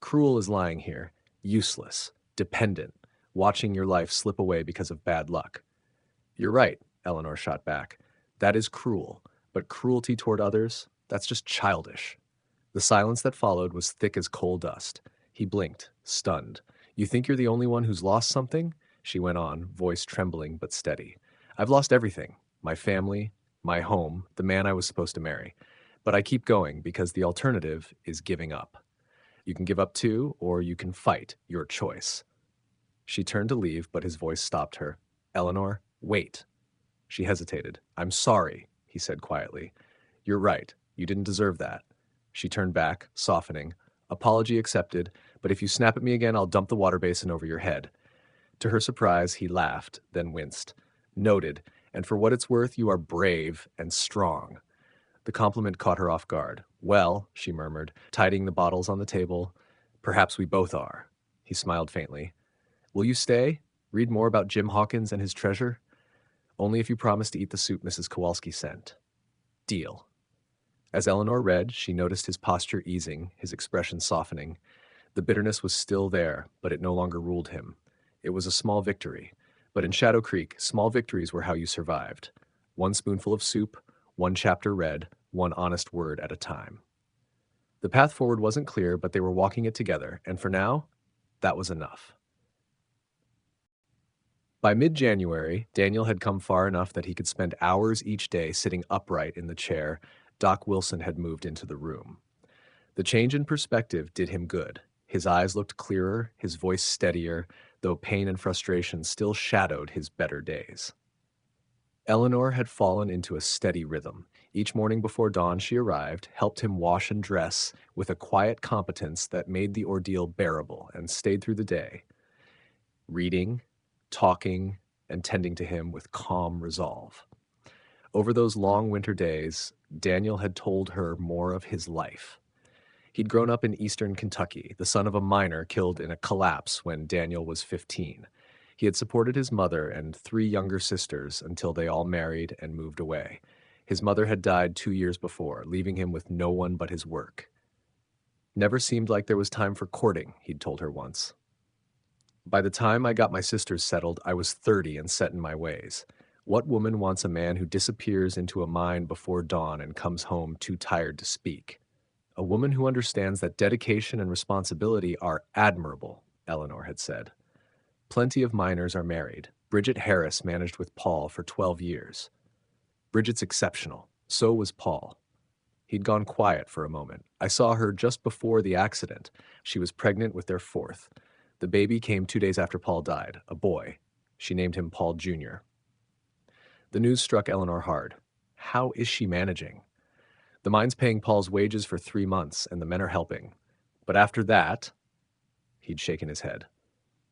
Cruel is lying here, useless, dependent, watching your life slip away because of bad luck." "You're right," Eleanor shot back. "That is cruel, but cruelty toward others, that's just childish." The silence that followed was thick as coal dust. He blinked, stunned. "You think you're the only one who's lost something?" She went on, voice trembling but steady. "I've lost everything. My family, my home, the man I was supposed to marry. But I keep going because the alternative is giving up. You can give up too, or you can fight. Your choice." She turned to leave, but his voice stopped her. "Eleanor, wait." She hesitated. "I'm sorry," he said quietly. "You're right. You didn't deserve that." She turned back, softening. "Apology accepted, but if you snap at me again, I'll dump the water basin over your head." To her surprise, he laughed, then winced. "Noted, and for what it's worth, you are brave and strong." The compliment caught her off guard. "Well," she murmured, tidying the bottles on the table, "perhaps we both are." He smiled faintly. "Will you stay? Read more about Jim Hawkins and his treasure?" "Only if you promise to eat the soup Mrs. Kowalski sent." "Deal." As Eleanor read, she noticed his posture easing, his expression softening. The bitterness was still there, but it no longer ruled him. It was a small victory. But in Shadow Creek, small victories were how you survived. One spoonful of soup, one chapter read, one honest word at a time. The path forward wasn't clear, but they were walking it together, and for now, that was enough. By mid-January, Daniel had come far enough that he could spend hours each day sitting upright in the chair Doc Wilson had moved into the room. The change in perspective did him good. His eyes looked clearer, his voice steadier, though pain and frustration still shadowed his better days. Eleanor had fallen into a steady rhythm. Each morning before dawn she arrived, helped him wash and dress with a quiet competence that made the ordeal bearable, and stayed through the day, reading, talking, and tending to him with calm resolve. Over those long winter days, Daniel had told her more of his life. He'd grown up in eastern Kentucky, the son of a miner killed in a collapse when Daniel was 15. He had supported his mother and 3 younger sisters until they all married and moved away. His mother had died 2 years before, leaving him with no one but his work. "Never seemed like there was time for courting," he'd told her once. "By the time I got my sisters settled, I was 30 and set in my ways. What woman wants a man who disappears into a mine before dawn and comes home too tired to speak? A woman who understands that dedication and responsibility are admirable," Eleanor had said. "Plenty of miners are married. Bridget Harris managed with Paul for 12 years. Bridget's exceptional. So was Paul." He'd gone quiet for a moment. "I saw her just before the accident. She was pregnant with their 4th. The baby came 2 days after Paul died, a boy. She named him Paul Jr." The news struck Eleanor hard. How is she managing? The mine's paying Paul's wages for 3 months, and the men are helping. But after that, he'd shaken his head.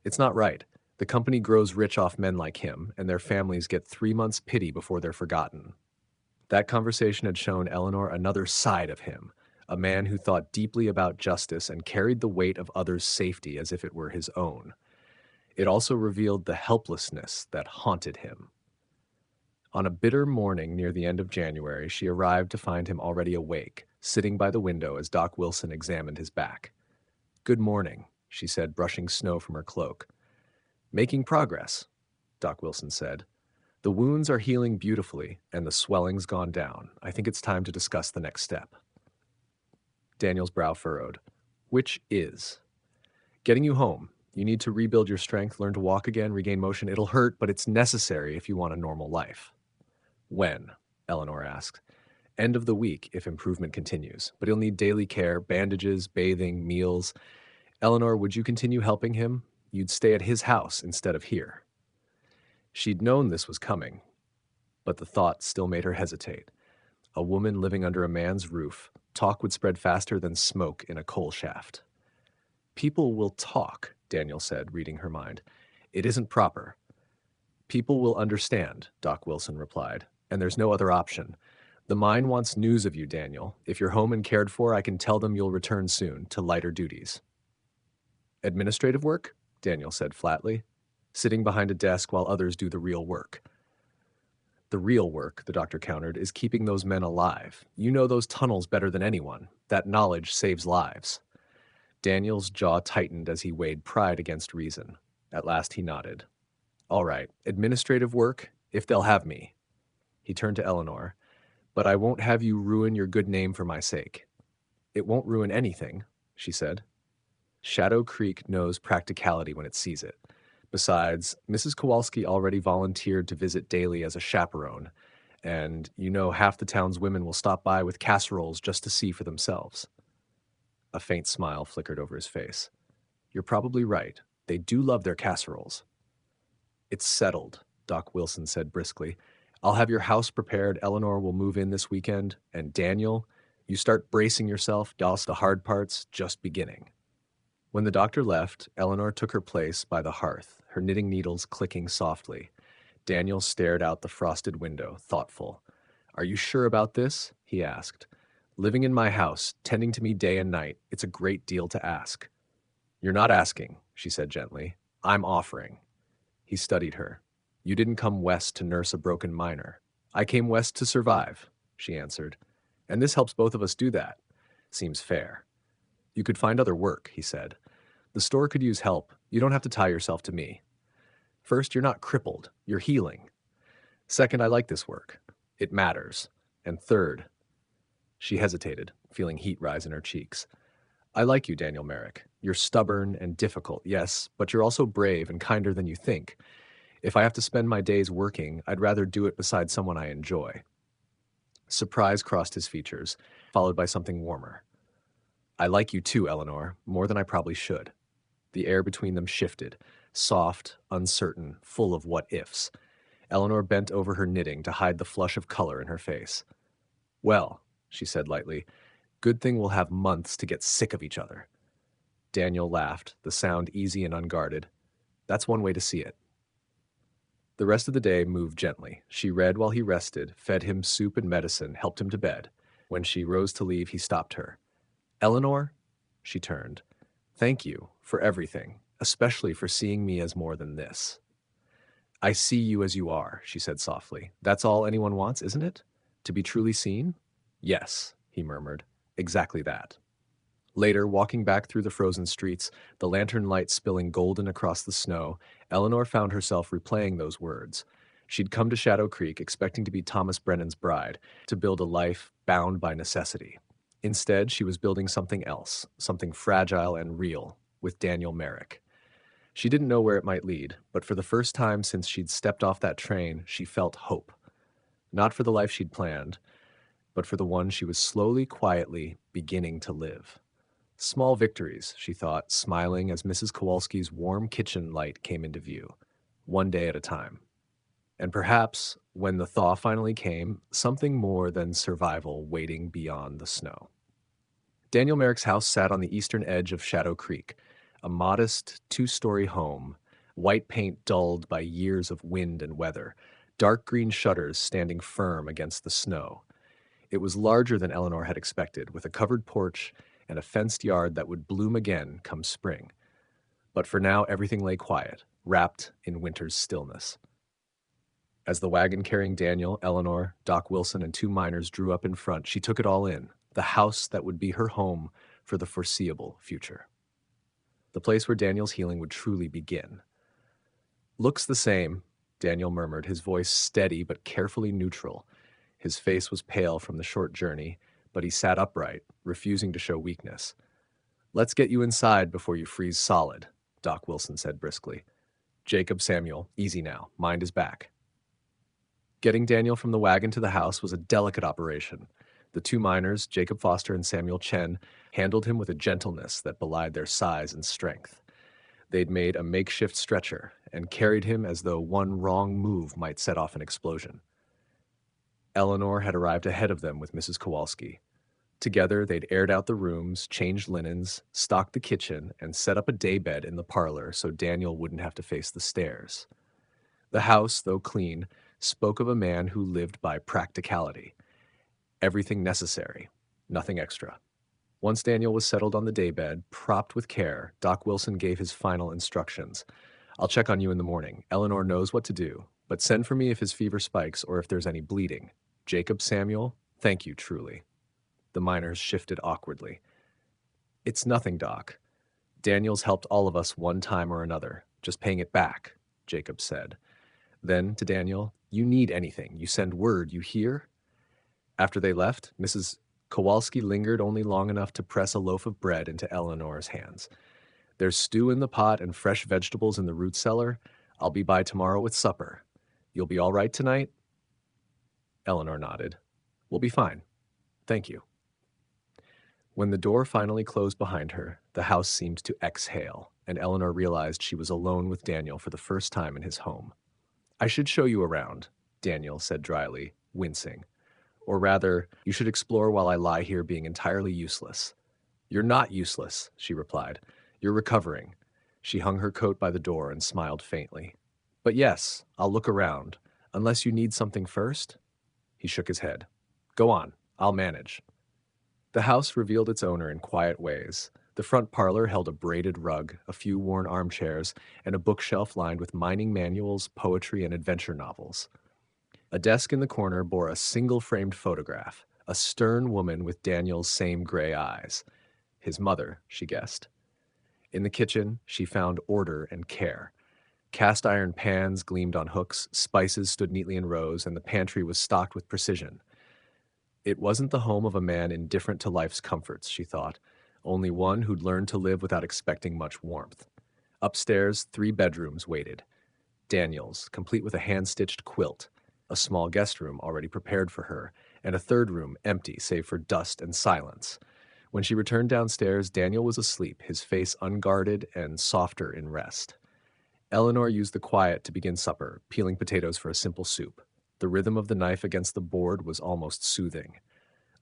"It's not right. The company grows rich off men like him, and their families get 3 months' pity before they're forgotten." That conversation had shown Eleanor another side of him, a man who thought deeply about justice and carried the weight of others' safety as if it were his own. It also revealed the helplessness that haunted him. On a bitter morning near the end of January, she arrived to find him already awake, sitting by the window as Doc Wilson examined his back. "Good morning," she said, brushing snow from her cloak. "Making progress," Doc Wilson said. "The wounds are healing beautifully, and the swelling's gone down. I think it's time to discuss the next step." Daniel's brow furrowed. "Which is?" "Getting you home. You need to rebuild your strength, learn to walk again, regain motion. It'll hurt, but it's necessary if you want a normal life." "When?" Eleanor asked. "End of the week, if improvement continues. But he'll need daily care, bandages, bathing, meals. Eleanor, would you continue helping him? You'd stay at his house instead of here." She'd known this was coming, but the thought still made her hesitate. A woman living under a man's roof, talk would spread faster than smoke in a coal shaft. "People will talk," Daniel said, reading her mind. "It isn't proper." "People will understand," Doc Wilson replied, "and there's no other option. The mine wants news of you, Daniel. If you're home and cared for, I can tell them you'll return soon, to lighter duties." "Administrative work?" Daniel said flatly. "Sitting behind a desk while others do the real work." "The real work," the doctor countered, "is keeping those men alive. You know those tunnels better than anyone. That knowledge saves lives." Daniel's jaw tightened as he weighed pride against reason. At last he nodded. "All right, administrative work, if they'll have me." He turned to Eleanor. "But I won't have you ruin your good name for my sake." It won't ruin anything, she said. Shadow Creek knows practicality when it sees it. Besides, Mrs. Kowalski already volunteered to visit daily as a chaperone, and you know half the town's women will stop by with casseroles just to see for themselves. A faint smile flickered over his face. You're probably right. They do love their casseroles. It's settled, Doc Wilson said briskly. I'll have your house prepared. Eleanor will move in this weekend, and Daniel, you start bracing yourself, else the hard part's just beginning. When the doctor left, Eleanor took her place by the hearth, her knitting needles clicking softly. Daniel stared out the frosted window, thoughtful. Are you sure about this? He asked. Living in my house, tending to me day and night, it's a great deal to ask. You're not asking, she said gently. I'm offering. He studied her. You didn't come west to nurse a broken miner. I came west to survive, she answered. And this helps both of us do that. Seems fair. You could find other work, he said. The store could use help. You don't have to tie yourself to me. First, you're not crippled. You're healing. Second, I like this work. It matters. And third, she hesitated, feeling heat rise in her cheeks. I like you, Daniel Merrick. You're stubborn and difficult, yes, but you're also brave and kinder than you think. If I have to spend my days working, I'd rather do it beside someone I enjoy. Surprise crossed his features, followed by something warmer. I like you too, Eleanor, more than I probably should. The air between them shifted, soft, uncertain, full of what-ifs. Eleanor bent over her knitting to hide the flush of color in her face. Well, she said lightly, good thing we'll have months to get sick of each other. Daniel laughed, the sound easy and unguarded. That's one way to see it. The rest of the day moved gently. She read while he rested, fed him soup and medicine, helped him to bed. When she rose to leave, he stopped her. Eleanor? She turned. Thank you for everything, especially for seeing me as more than this. I see you as you are, she said softly. That's all anyone wants, isn't it? To be truly seen? Yes, he murmured. Exactly that. Later, walking back through the frozen streets, the lantern light spilling golden across the snow, Eleanor found herself replaying those words. She'd come to Shadow Creek expecting to be Thomas Brennan's bride, to build a life bound by necessity. Instead, she was building something else, something fragile and real, with Daniel Merrick. She didn't know where it might lead, but for the first time since she'd stepped off that train, she felt hope. Not for the life she'd planned, but for the one she was slowly, quietly beginning to live. Small victories, she thought, smiling as Mrs. Kowalski's warm kitchen light came into view, one day at a time. And perhaps, when the thaw finally came, something more than survival waiting beyond the snow. Daniel Merrick's house sat on the eastern edge of Shadow Creek, a modest two-story home, white paint dulled by years of wind and weather, dark green shutters standing firm against the snow. It was larger than Eleanor had expected, with a covered porch and a fenced yard that would bloom again come spring. But for now, everything lay quiet, wrapped in winter's stillness. As the wagon carrying Daniel, Eleanor, Doc Wilson, and two miners drew up in front, she took it all in, the house that would be her home for the foreseeable future. The place where Daniel's healing would truly begin. Looks the same, Daniel murmured, his voice steady but carefully neutral. His face was pale from the short journey, but he sat upright, refusing to show weakness. Let's get you inside before you freeze solid, Doc Wilson said briskly. Jacob, Samuel, easy now, mind is back. Getting Daniel from the wagon to the house was a delicate operation. The two miners, Jacob Foster and Samuel Chen, handled him with a gentleness that belied their size and strength. They'd made a makeshift stretcher and carried him as though one wrong move might set off an explosion. Eleanor had arrived ahead of them with Mrs. Kowalski. Together, they'd aired out the rooms, changed linens, stocked the kitchen, and set up a daybed in the parlor so Daniel wouldn't have to face the stairs. The house, though clean, spoke of a man who lived by practicality. Everything necessary, nothing extra. Once Daniel was settled on the daybed, propped with care, Doc Wilson gave his final instructions. I'll check on you in the morning. Eleanor knows what to do, but send for me if his fever spikes or if there's any bleeding. Jacob, Samuel, thank you truly. The miners shifted awkwardly. It's nothing, Doc. Daniel's helped all of us one time or another, just paying it back, Jacob said. Then, to Daniel, you need anything. You send word, you hear? After they left, Mrs. Kowalski lingered only long enough to press a loaf of bread into Eleanor's hands. "There's stew in the pot and fresh vegetables in the root cellar. I'll be by tomorrow with supper. You'll be all right tonight?" Eleanor nodded. "We'll be fine. Thank you." When the door finally closed behind her, the house seemed to exhale, and Eleanor realized she was alone with Daniel for the first time in his home. "I should show you around," Daniel said dryly, wincing. "Or rather, you should explore while I lie here being entirely useless." "You're not useless," she replied. "You're recovering." She hung her coat by the door and smiled faintly. "But yes, I'll look around. Unless you need something first?" He shook his head. "Go on, I'll manage." The house revealed its owner in quiet ways. The front parlor held a braided rug, a few worn armchairs, and a bookshelf lined with mining manuals, poetry, and adventure novels. A desk in the corner bore a single-framed photograph, a stern woman with Daniel's same gray eyes. His mother, she guessed. In the kitchen, she found order and care. Cast iron pans gleamed on hooks, spices stood neatly in rows, and the pantry was stocked with precision. It wasn't the home of a man indifferent to life's comforts, she thought, only one who'd learned to live without expecting much warmth. Upstairs, 3 bedrooms waited. Daniel's, complete with a hand-stitched quilt, a small guest room already prepared for her, and a third room empty save for dust and silence. When she returned downstairs, Daniel was asleep, his face unguarded and softer in rest. Eleanor used the quiet to begin supper, peeling potatoes for a simple soup. The rhythm of the knife against the board was almost soothing.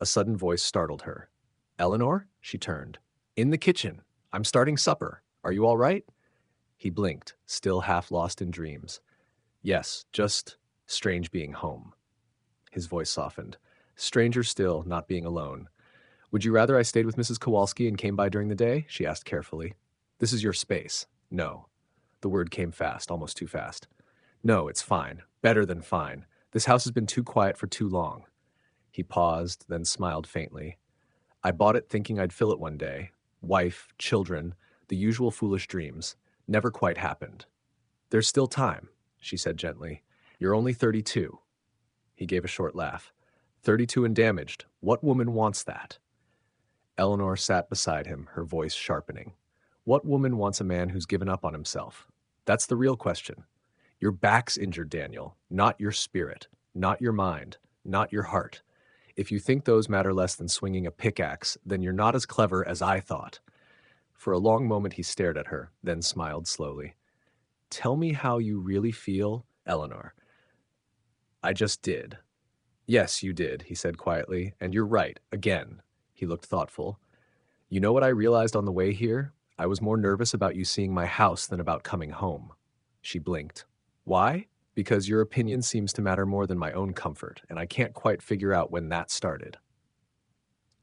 A sudden voice startled her. "Eleanor?" She turned. "In the kitchen. I'm starting supper. Are you all right?" He blinked, still half lost in dreams. "Yes, just strange being home." His voice softened. "Stranger still, not being alone. Would you rather I stayed with Mrs. Kowalski and came by during the day?" she asked carefully. "This is your space." "No." The word came fast, almost too fast. "No, it's fine. Better than fine. This house has been too quiet for too long." He paused, then smiled faintly. "I bought it thinking I'd fill it one day. Wife, children, the usual foolish dreams. Never quite happened." "There's still time," she said gently. "You're only 32. He gave a short laugh. 32 and damaged. What woman wants that?" Eleanor sat beside him, her voice sharpening. "What woman wants a man who's given up on himself? That's the real question. Your back's injured, Daniel, not your spirit, not your mind, not your heart. If you think those matter less than swinging a pickaxe, then you're not as clever as I thought." For a long moment he stared at her, then smiled slowly. "Tell me how you really feel, Eleanor." "I just did." "Yes, you did," he said quietly, "and you're right, again." He looked thoughtful. "You know what I realized on the way here? I was more nervous about you seeing my house than about coming home." She blinked. "Why?" "Because your opinion seems to matter more than my own comfort, and I can't quite figure out when that started."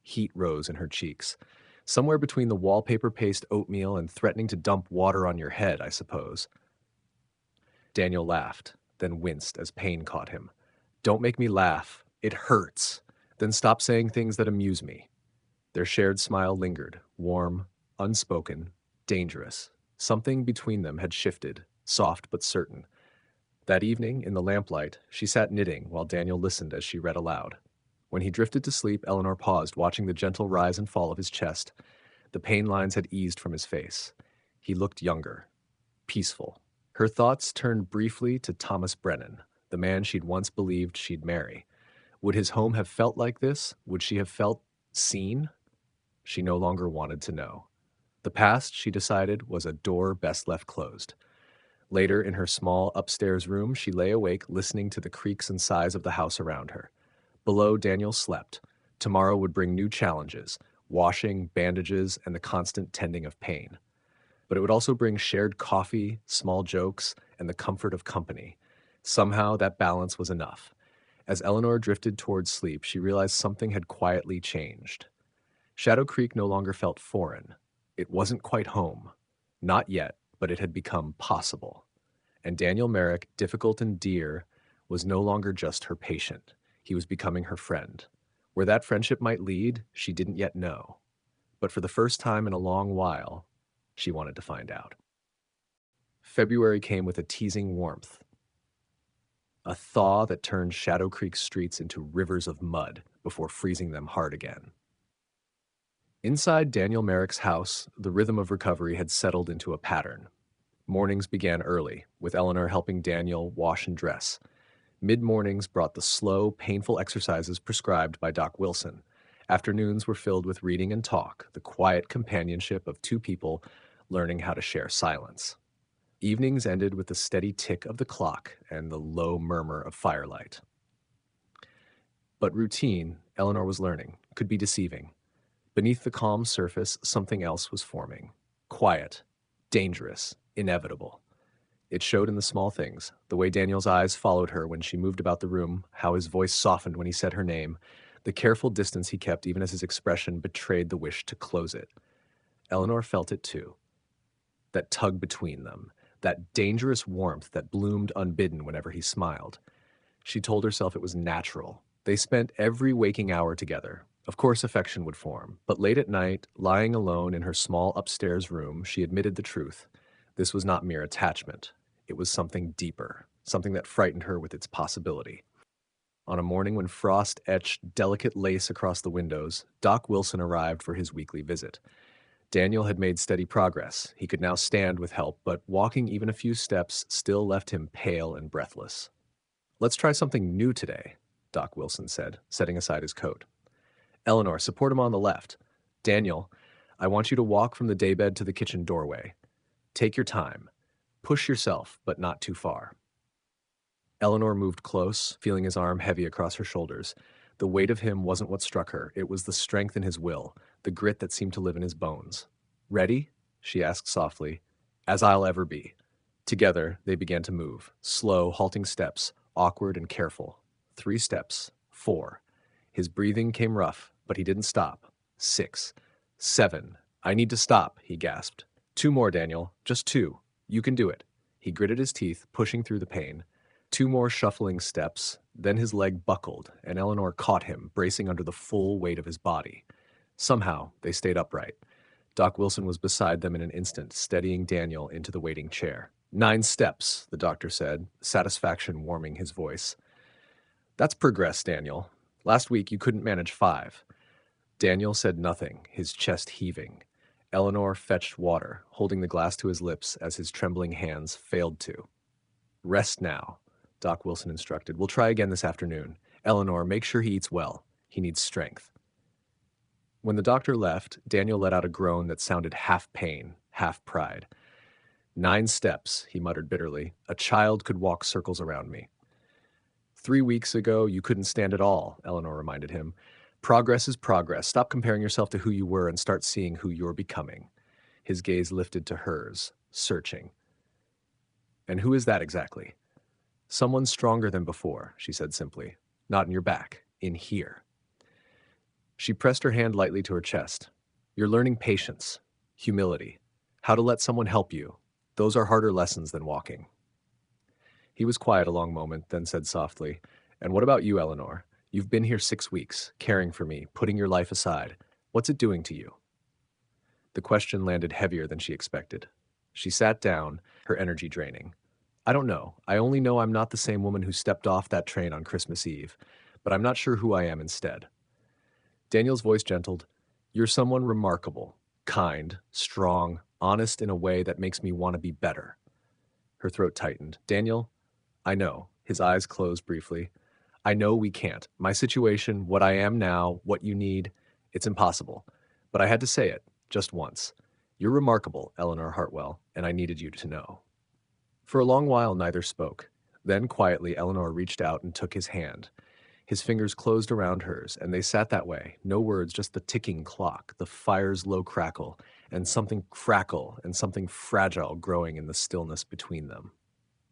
Heat rose in her cheeks. "Somewhere between the wallpaper paste oatmeal and threatening to dump water on your head, I suppose." Daniel laughed, then winced as pain caught him. "Don't make me laugh. It hurts. Then stop saying things that amuse me." Their shared smile lingered, warm, unspoken, dangerous. Something between them had shifted, soft but certain. That evening, in the lamplight, she sat knitting while Daniel listened as she read aloud. When he drifted to sleep, Eleanor paused, watching the gentle rise and fall of his chest. The pain lines had eased from his face. He looked younger, peaceful. Her thoughts turned briefly to Thomas Brennan, the man she'd once believed she'd marry. Would his home have felt like this? Would she have felt seen? She no longer wanted to know. The past, she decided, was a door best left closed. Later, in her small upstairs room, she lay awake listening to the creaks and sighs of the house around her. Below, Daniel slept. Tomorrow would bring new challenges, washing, bandages, and the constant tending of pain. But it would also bring shared coffee, small jokes, and the comfort of company. Somehow, that balance was enough. As Eleanor drifted towards sleep, she realized something had quietly changed. Shadow Creek no longer felt foreign. It wasn't quite home. Not yet, but it had become possible. And Daniel Merrick, difficult and dear, was no longer just her patient. He was becoming her friend. Where that friendship might lead, she didn't yet know. But for the first time in a long while, she wanted to find out. February came with a teasing warmth. a thaw that turned Shadow Creek's streets into rivers of mud before freezing them hard again. Inside Daniel Merrick's house, the rhythm of recovery had settled into a pattern. Mornings began early, with Eleanor helping Daniel wash and dress. Mid-mornings brought the slow, painful exercises prescribed by Doc Wilson. Afternoons were filled with reading and talk, the quiet companionship of two people learning how to share silence. Evenings ended with the steady tick of the clock and the low murmur of firelight. But routine, Eleanor was learning, could be deceiving. Beneath the calm surface, something else was forming. Quiet, dangerous, inevitable. It showed in the small things, the way Daniel's eyes followed her when she moved about the room, how his voice softened when he said her name, the careful distance he kept even as his expression betrayed the wish to close it. Eleanor felt it too. That tug between them, that dangerous warmth that bloomed unbidden whenever he smiled. She told herself it was natural. They spent every waking hour together. Of course affection would form, but late at night, lying alone in her small upstairs room, she admitted the truth. This was not mere attachment. It was something deeper, something that frightened her with its possibility. On a morning when frost etched delicate lace across the windows, Doc Wilson arrived for his weekly visit. Daniel had made steady progress. He could now stand with help, but walking even a few steps still left him pale and breathless. "Let's try something new today," Doc Wilson said, setting aside his coat. "Eleanor, support him on the left. Daniel, I want you to walk from the daybed to the kitchen doorway. Take your time. Push yourself, but not too far." Eleanor moved close, feeling his arm heavy across her shoulders. The weight of him wasn't what struck her. It was the strength in his will, the grit that seemed to live in his bones. "Ready?" she asked softly. "As I'll ever be." Together, they began to move, slow, halting steps, awkward and careful. 3 steps, 4. His breathing came rough, but he didn't stop. 6, 7. "I need to stop," he gasped. "2 more, Daniel. Just 2. You can do it." He gritted his teeth, pushing through the pain. 2 more shuffling steps, then his leg buckled, and Eleanor caught him, bracing under the full weight of his body. Somehow, they stayed upright. Doc Wilson was beside them in an instant, steadying Daniel into the waiting chair. 9 steps, the doctor said, satisfaction warming his voice. "That's progress, Daniel. Last week you couldn't manage 5. Daniel said nothing, his chest heaving. Eleanor fetched water, holding the glass to his lips as his trembling hands failed to. "Rest now," Doc Wilson instructed. "We'll try again this afternoon. Eleanor, make sure he eats well. He needs strength." When the doctor left, Daniel let out a groan that sounded half pain, half pride. 9 steps, he muttered bitterly. "A child could walk circles around me." 3 weeks ago, you couldn't stand at all, Eleanor reminded him. "Progress is progress. Stop comparing yourself to who you were and start seeing who you're becoming." His gaze lifted to hers, searching. "And who is that exactly?" "Someone stronger than before," she said simply. "Not in your back, in here." She pressed her hand lightly to her chest. "You're learning patience, humility, how to let someone help you. Those are harder lessons than walking." He was quiet a long moment, then said softly, "And what about you, Eleanor? You've been here 6 weeks, caring for me, putting your life aside. What's it doing to you?" The question landed heavier than she expected. She sat down, her energy draining. "I don't know. I only know I'm not the same woman who stepped off that train on Christmas Eve, but I'm not sure who I am instead." Daniel's voice gentled. "You're someone remarkable, kind, strong, honest in a way that makes me want to be better." Her throat tightened. "Daniel, I know." His eyes closed briefly. "I know we can't. My situation, what I am now, what you need, it's impossible. But I had to say it, just once. You're remarkable, Eleanor Hartwell, and I needed you to know." For a long while, neither spoke. Then, quietly, Eleanor reached out and took his hand. His fingers closed around hers, and they sat that way, no words, just the ticking clock, the fire's low crackle, and something fragile growing in the stillness between them.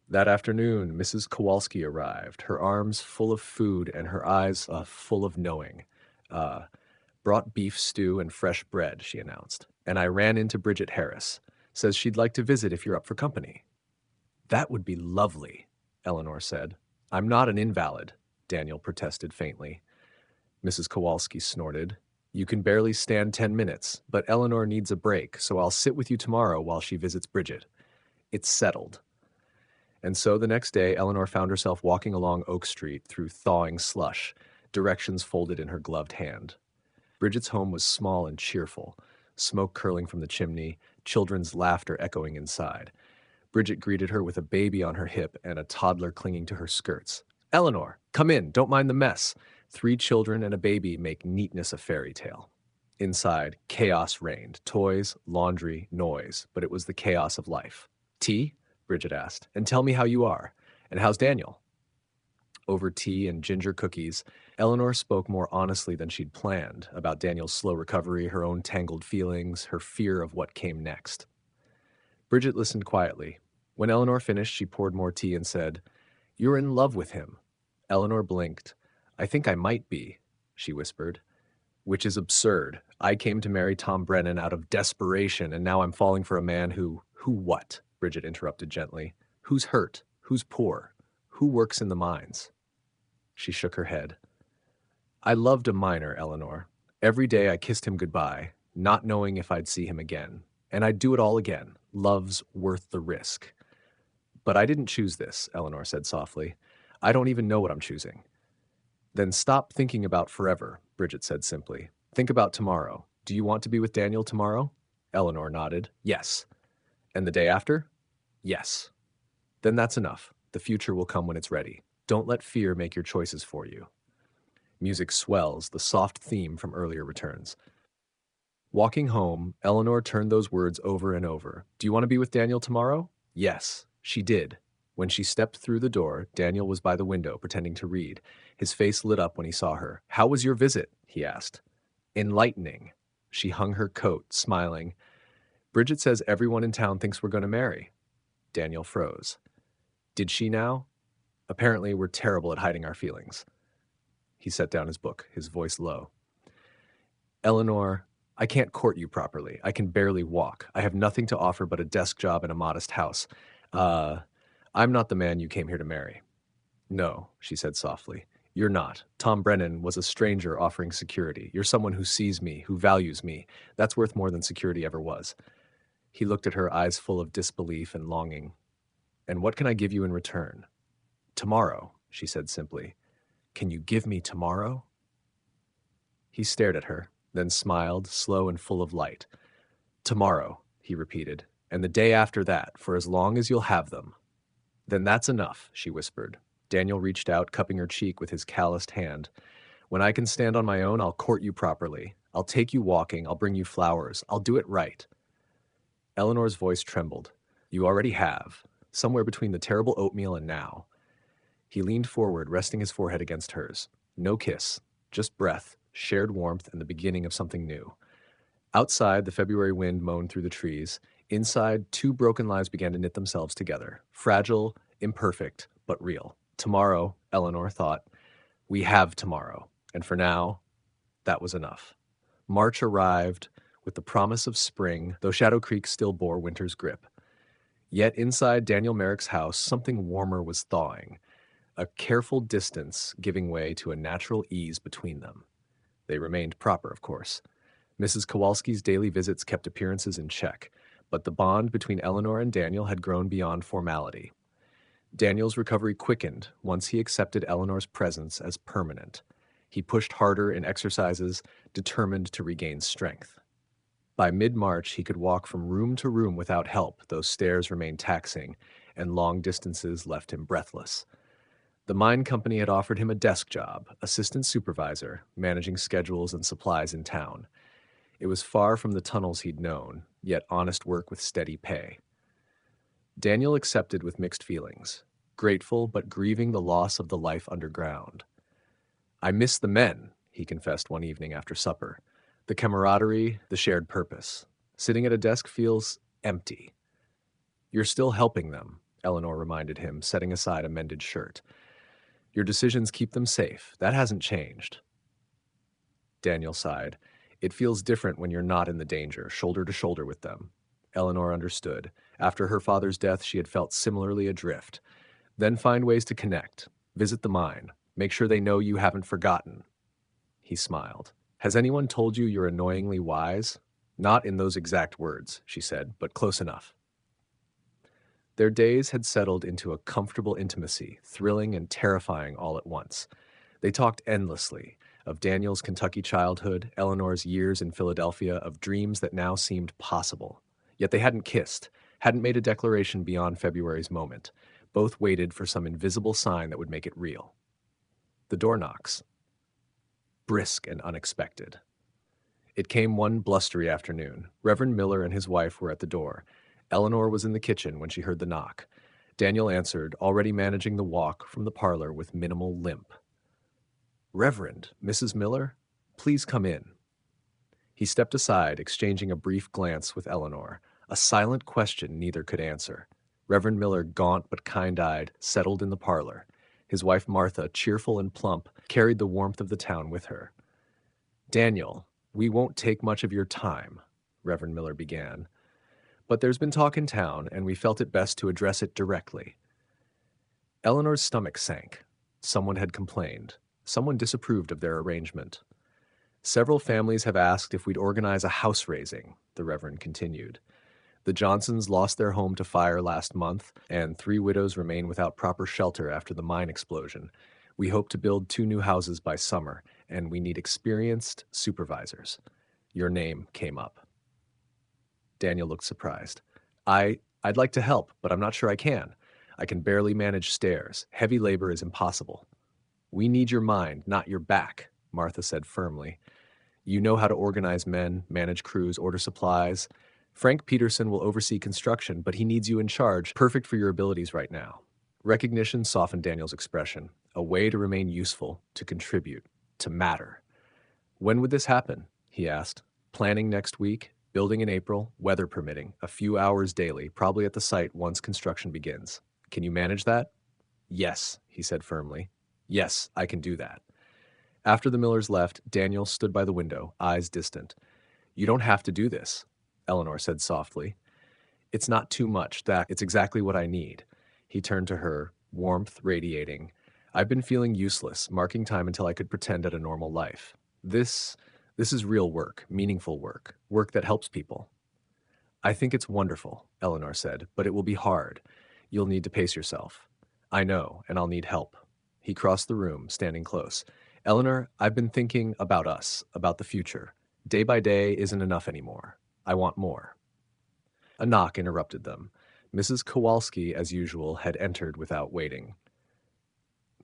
That afternoon, Mrs. Kowalski arrived, her arms full of food and her eyes full of knowing. "Brought beef stew and fresh bread," she announced. "And I ran into Bridget Harris. Says she'd like to visit if you're up for company." "That would be lovely," Eleanor said. "I'm not an invalid," Daniel protested faintly. Mrs. Kowalski snorted. "You can barely stand 10 minutes, but Eleanor needs a break, so I'll sit with you tomorrow while she visits Bridget. It's settled." And so the next day, Eleanor found herself walking along Oak Street through thawing slush, directions folded in her gloved hand. Bridget's home was small and cheerful, smoke curling from the chimney, children's laughter echoing inside. Bridget greeted her with a baby on her hip and a toddler clinging to her skirts. "Eleanor, come in, don't mind the mess." 3 children and a baby make neatness a fairy tale. Inside, chaos reigned, toys, laundry, noise, but it was the chaos of life. "Tea?" Bridget asked. "And tell me how you are. And how's Daniel?" Over tea and ginger cookies, Eleanor spoke more honestly than she'd planned about Daniel's slow recovery, her own tangled feelings, her fear of what came next. Bridget listened quietly. When Eleanor finished, she poured more tea and said, "You're in love with him." Eleanor blinked. "I think I might be," she whispered. "Which is absurd. I came to marry Tom Brennan out of desperation, and now I'm falling for a man who what?" Bridget interrupted gently. "Who's hurt? Who's poor? Who works in the mines?" She shook her head. "I loved a miner, Eleanor. Every day I kissed him goodbye, not knowing if I'd see him again. And I'd do it all again. Love's worth the risk." "But I didn't choose this," Eleanor said softly. "I don't even know what I'm choosing." "Then stop thinking about forever," Bridget said simply. "Think about tomorrow. Do you want to be with Daniel tomorrow?" Eleanor nodded. "Yes." "And the day after?" "Yes." "Then that's enough. The future will come when it's ready. Don't let fear make your choices for you." Music swells, the soft theme from earlier returns. Walking home, Eleanor turned those words over and over. "Do you want to be with Daniel tomorrow?" Yes, she did. When she stepped through the door, Daniel was by the window, pretending to read. His face lit up when he saw her. "How was your visit?" he asked. "Enlightening." She hung her coat, smiling. "Bridget says everyone in town thinks we're going to marry." Daniel froze. "Did she now?" "Apparently, we're terrible at hiding our feelings." He set down his book, his voice low. "Eleanor, I can't court you properly. I can barely walk. I have nothing to offer but a desk job and a modest house. I'm not the man you came here to marry." "No," she said softly. "You're not. Tom Brennan was a stranger offering security. You're someone who sees me, who values me. That's worth more than security ever was." He looked at her, eyes full of disbelief and longing. "And what can I give you in return?" "Tomorrow," she said simply. "Can you give me tomorrow?" He stared at her, then smiled, slow and full of light. "Tomorrow," he repeated, "and the day after that, for as long as you'll have them." "Then that's enough," she whispered. Daniel reached out, cupping her cheek with his calloused hand. "When I can stand on my own, I'll court you properly. I'll take you walking, I'll bring you flowers, I'll do it right." Eleanor's voice trembled. "You already have, somewhere between the terrible oatmeal and now." He leaned forward, resting his forehead against hers. No kiss, just breath, shared warmth, and the beginning of something new. Outside, the February wind moaned through the trees. Inside, 2 broken lives began to knit themselves together. Fragile, imperfect, but real. Tomorrow, Eleanor thought, we have tomorrow. And for now, that was enough. March arrived with the promise of spring, though Shadow Creek still bore winter's grip. Yet inside Daniel Merrick's house, something warmer was thawing, a careful distance giving way to a natural ease between them. They remained proper, of course. Mrs. Kowalski's daily visits kept appearances in check, but the bond between Eleanor and Daniel had grown beyond formality. Daniel's recovery quickened once he accepted Eleanor's presence as permanent. He pushed harder in exercises, determined to regain strength. By mid-March, he could walk from room to room without help, though stairs remained taxing, and long distances left him breathless. The mine company had offered him a desk job, assistant supervisor, managing schedules and supplies in town. It was far from the tunnels he'd known, yet honest work with steady pay. Daniel accepted with mixed feelings, grateful but grieving the loss of the life underground. "I miss the men," he confessed one evening after supper. "The camaraderie, the shared purpose. Sitting at a desk feels empty." "You're still helping them," Eleanor reminded him, setting aside a mended shirt. "Your decisions keep them safe. That hasn't changed." Daniel sighed. "It feels different when you're not in the danger, shoulder to shoulder with them." Eleanor understood. After her father's death, she had felt similarly adrift. "Then find ways to connect. Visit the mine. Make sure they know you haven't forgotten." He smiled. "Has anyone told you you're annoyingly wise?" "Not in those exact words," she said, "but close enough." Their days had settled into a comfortable intimacy, thrilling and terrifying all at once. They talked endlessly of Daniel's Kentucky childhood, Eleanor's years in Philadelphia, of dreams that now seemed possible. Yet they hadn't kissed, hadn't made a declaration beyond February's moment. Both waited for some invisible sign that would make it real. The door knocks. Brisk and unexpected. It came one blustery afternoon. Reverend Miller and his wife were at the door. Eleanor was in the kitchen when she heard the knock. Daniel answered, already managing the walk from the parlor with minimal limp. "Reverend, Mrs. Miller, please come in." He stepped aside, exchanging a brief glance with Eleanor, a silent question neither could answer. Reverend Miller, gaunt but kind-eyed, settled in the parlor. His wife Martha, cheerful and plump, carried the warmth of the town with her. "Daniel, we won't take much of your time," Reverend Miller began. "But there's been talk in town, and we felt it best to address it directly." Eleanor's stomach sank. Someone had complained. Someone disapproved of their arrangement. "Several families have asked if we'd organize a house raising," the Reverend continued. "The Johnsons lost their home to fire last month, and 3 widows remain without proper shelter after the mine explosion. We hope to build 2 new houses by summer, and we need experienced supervisors. Your name came up." Daniel looked surprised. I'd like to help, but I'm not sure I can. I can barely manage stairs. Heavy labor is impossible." "We need your mind, not your back," Martha said firmly. "You know how to organize men, manage crews, order supplies. Frank Peterson will oversee construction, but he needs you in charge, perfect for your abilities right now." Recognition softened Daniel's expression. A way to remain useful, to contribute, to matter. "When would this happen?" he asked. "Planning next week, building in April, weather permitting, a few hours daily, probably at the site once construction begins. Can you manage that?" "Yes," he said firmly. "Yes, I can do that." After the Millers left, Daniel stood by the window, eyes distant. "You don't have to do this," Eleanor said softly. "It's not too much, it's exactly what I need." He turned to her, warmth radiating. "I've been feeling useless, marking time until I could pretend at a normal life. This is real work, meaningful work, work that helps people." "I think it's wonderful," Eleanor said, "but it will be hard. You'll need to pace yourself." "I know, and I'll need help." He crossed the room, standing close. "Eleanor, I've been thinking about us, about the future. Day by day isn't enough anymore. I want more." A knock interrupted them. Mrs. Kowalski, as usual, had entered without waiting.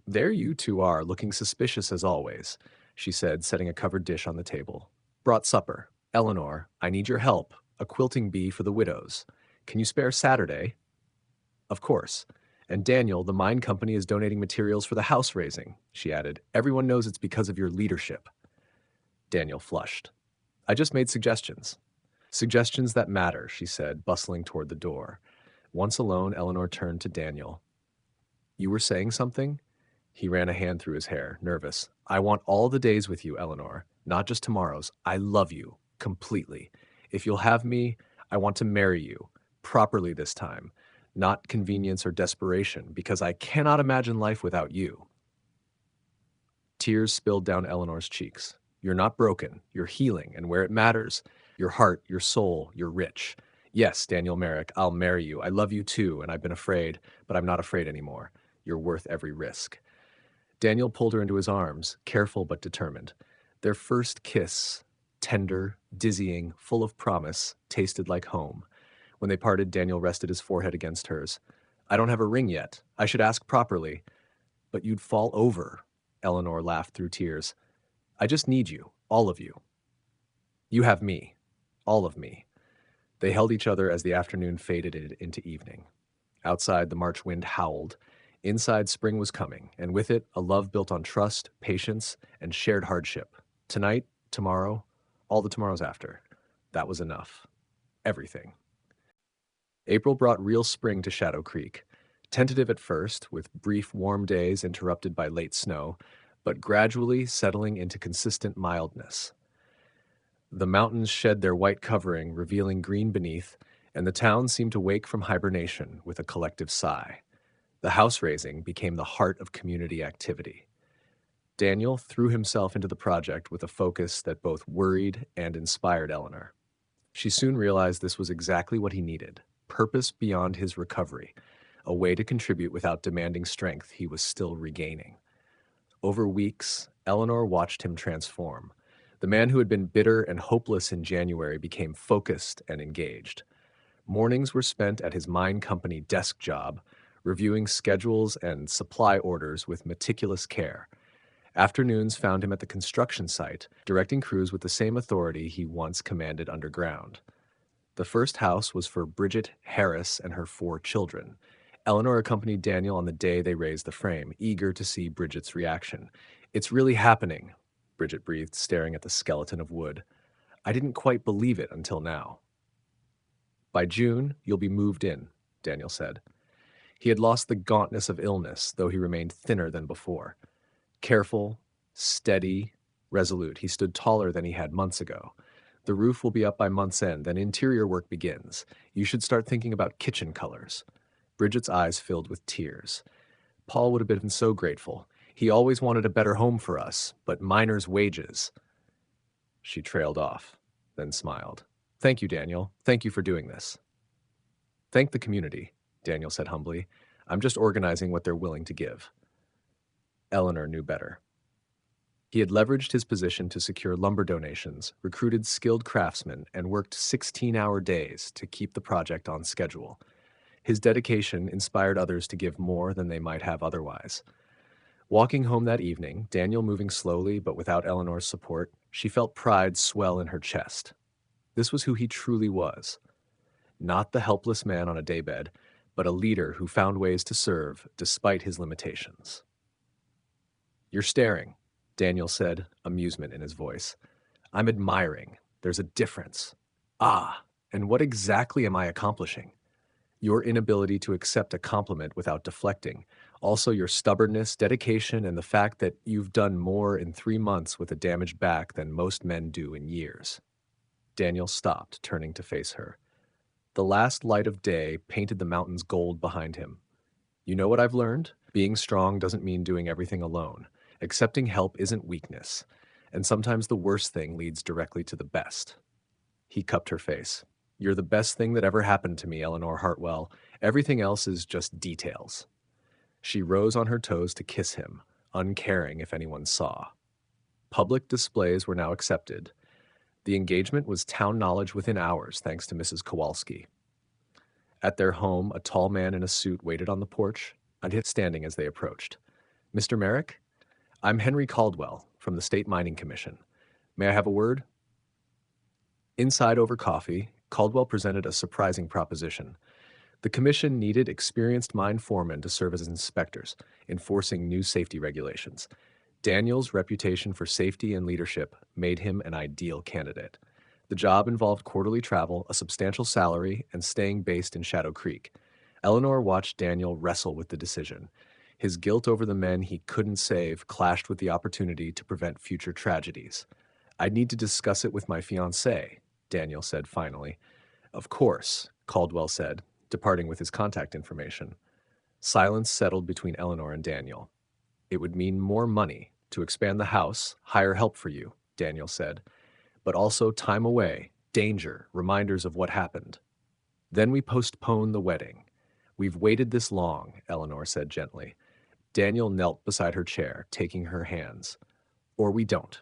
"There you two are, looking suspicious as always," she said, setting a covered dish on the table. "Brought supper. Eleanor, I need your help. A quilting bee for the widows. Can you spare Saturday?" "Of course. And Daniel, the mine company is donating materials for the house raising," she added. "Everyone knows it's because of your leadership." Daniel flushed. "I just made suggestions." "Suggestions that matter," she said, bustling toward the door. Once alone, Eleanor turned to Daniel. "You were saying something?" He ran a hand through his hair, nervous. "I want all the days with you, Eleanor, not just tomorrow's. I love you, completely. If you'll have me, I want to marry you, properly this time. Not convenience or desperation, because I cannot imagine life without you." Tears spilled down Eleanor's cheeks. "You're not broken. You're healing, and where it matters, your heart, your soul, you're rich. Yes, Daniel Merrick, I'll marry you. I love you too, and I've been afraid, but I'm not afraid anymore. You're worth every risk." Daniel pulled her into his arms, careful but determined. Their first kiss, tender, dizzying, full of promise, tasted like home. When they parted, Daniel rested his forehead against hers. "I don't have a ring yet. I should ask properly." "But you'd fall over," Eleanor laughed through tears. "I just need you, all of you." "You have me, all of me." They held each other as the afternoon faded into evening. Outside, the March wind howled. Inside, spring was coming, and with it, a love built on trust, patience, and shared hardship. Tonight, tomorrow, all the tomorrows after. That was enough. Everything. April brought real spring to Shadow Creek. Tentative at first, with brief warm days interrupted by late snow, but gradually settling into consistent mildness. The mountains shed their white covering, revealing green beneath, and the town seemed to wake from hibernation with a collective sigh. The house raising became the heart of community activity. Daniel threw himself into the project with a focus that both worried and inspired Eleanor. She soon realized this was exactly what he needed. purpose beyond his recovery, a way to contribute without demanding strength he was still regaining. Over weeks, Eleanor watched him transform. The man who had been bitter and hopeless in January became focused and engaged. Mornings were spent at his mine company desk job, reviewing schedules and supply orders with meticulous care. Afternoons found him at the construction site, directing crews with the same authority he once commanded underground. The first house was for Bridget Harris and her 4 children. Eleanor accompanied Daniel on the day they raised the frame, eager to see Bridget's reaction. "It's really happening," Bridget breathed, staring at the skeleton of wood. "I didn't quite believe it until now." "By June, you'll be moved in," Daniel said. He had lost the gauntness of illness, though he remained thinner than before. Careful, steady, resolute, he stood taller than he had months ago. "The roof will be up by month's end, then interior work begins. You should start thinking about kitchen colors." Bridget's eyes filled with tears. "Paul would have been so grateful. He always wanted a better home for us, but miners' wages." She trailed off, then smiled. "Thank you, Daniel. Thank you for doing this." "Thank the community," Daniel said humbly. "I'm just organizing what they're willing to give." Eleanor knew better. He had leveraged his position to secure lumber donations, recruited skilled craftsmen, and worked 16-hour days to keep the project on schedule. His dedication inspired others to give more than they might have otherwise. Walking home that evening, Daniel moving slowly but without Eleanor's support, she felt pride swell in her chest. This was who he truly was. Not the helpless man on a daybed, but a leader who found ways to serve despite his limitations. "You're staring," Daniel said, amusement in his voice. "I'm admiring. There's a difference." "Ah, and what exactly am I accomplishing?" "Your inability to accept a compliment without deflecting. Also your stubbornness, dedication, and the fact that you've done more in 3 months with a damaged back than most men do in years." Daniel stopped, turning to face her. The last light of day painted the mountains gold behind him. "You know what I've learned? Being strong doesn't mean doing everything alone. Accepting help isn't weakness, and sometimes the worst thing leads directly to the best." He cupped her face. "You're the best thing that ever happened to me, Eleanor Hartwell. Everything else is just details." She rose on her toes to kiss him, uncaring if anyone saw. Public displays were now accepted. The engagement was town knowledge within hours, thanks to Mrs. Kowalski. At their home, a tall man in a suit waited on the porch, standing as they approached. "Mr. Merrick? I'm Henry Caldwell, from the State Mining Commission. May I have a word?" Inside over coffee, Caldwell presented a surprising proposition. The commission needed experienced mine foremen to serve as inspectors, enforcing new safety regulations. Daniel's reputation for safety and leadership made him an ideal candidate. The job involved quarterly travel, a substantial salary, and staying based in Shadow Creek. Eleanor watched Daniel wrestle with the decision. His guilt over the men he couldn't save clashed with the opportunity to prevent future tragedies. "I'd need to discuss it with my fiancée," Daniel said finally. "Of course," Caldwell said, departing with his contact information. Silence settled between Eleanor and Daniel. "It would mean more money to expand the house, hire help for you," Daniel said, "but also time away, danger, reminders of what happened. Then we postpone the wedding. We've waited this long," Eleanor said gently. Daniel knelt beside her chair, taking her hands. "Or we don't.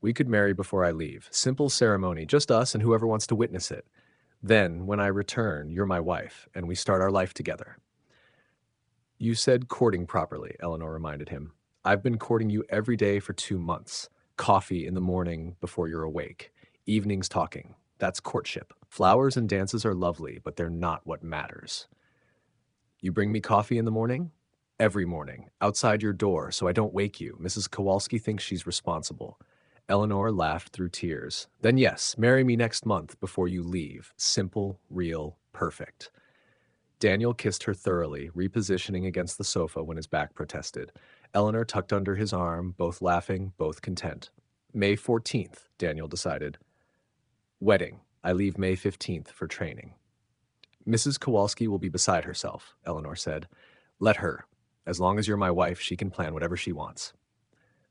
We could marry before I leave. Simple ceremony, just us and whoever wants to witness it. Then, when I return, you're my wife, and we start our life together." "You said courting properly," Eleanor reminded him. "I've been courting you every day for 2 months. Coffee in the morning before you're awake. Evenings talking. That's courtship. Flowers and dances are lovely, but they're not what matters." "You bring me coffee in the morning?" "Every morning, outside your door, so I don't wake you. Mrs. Kowalski thinks she's responsible." Eleanor laughed through tears. "Then yes, marry me next month before you leave. Simple, real, perfect." Daniel kissed her thoroughly, repositioning against the sofa when his back protested. Eleanor tucked under his arm, both laughing, both content. "May 14th, Daniel decided. "Wedding. I leave May 15th for training." "Mrs. Kowalski will be beside herself," Eleanor said. "Let her. As long as you're my wife, she can plan whatever she wants."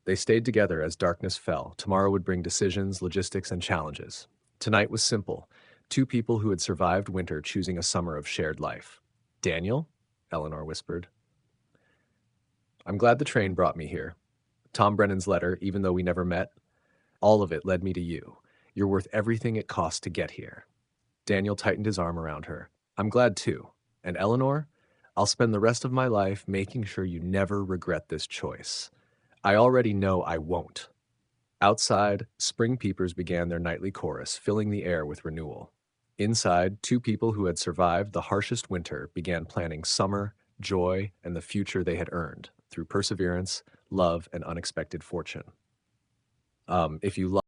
They stayed together as darkness fell. Tomorrow would bring decisions, logistics, and challenges. Tonight was simple. Two people who had survived winter choosing a summer of shared life. Daniel? Eleanor whispered. I'm glad the train brought me here. Tom Brennan's letter, even though we never met, all of it led me to you. You're worth everything it cost to get here. Daniel tightened his arm around her. I'm glad too. And Eleanor, I'll spend the rest of my life making sure you never regret this choice. I already know I won't. Outside, spring peepers began their nightly chorus, filling the air with renewal. Inside, two people who had survived the harshest winter began planning summer, joy, and the future they had earned through perseverance, love, and unexpected fortune. If you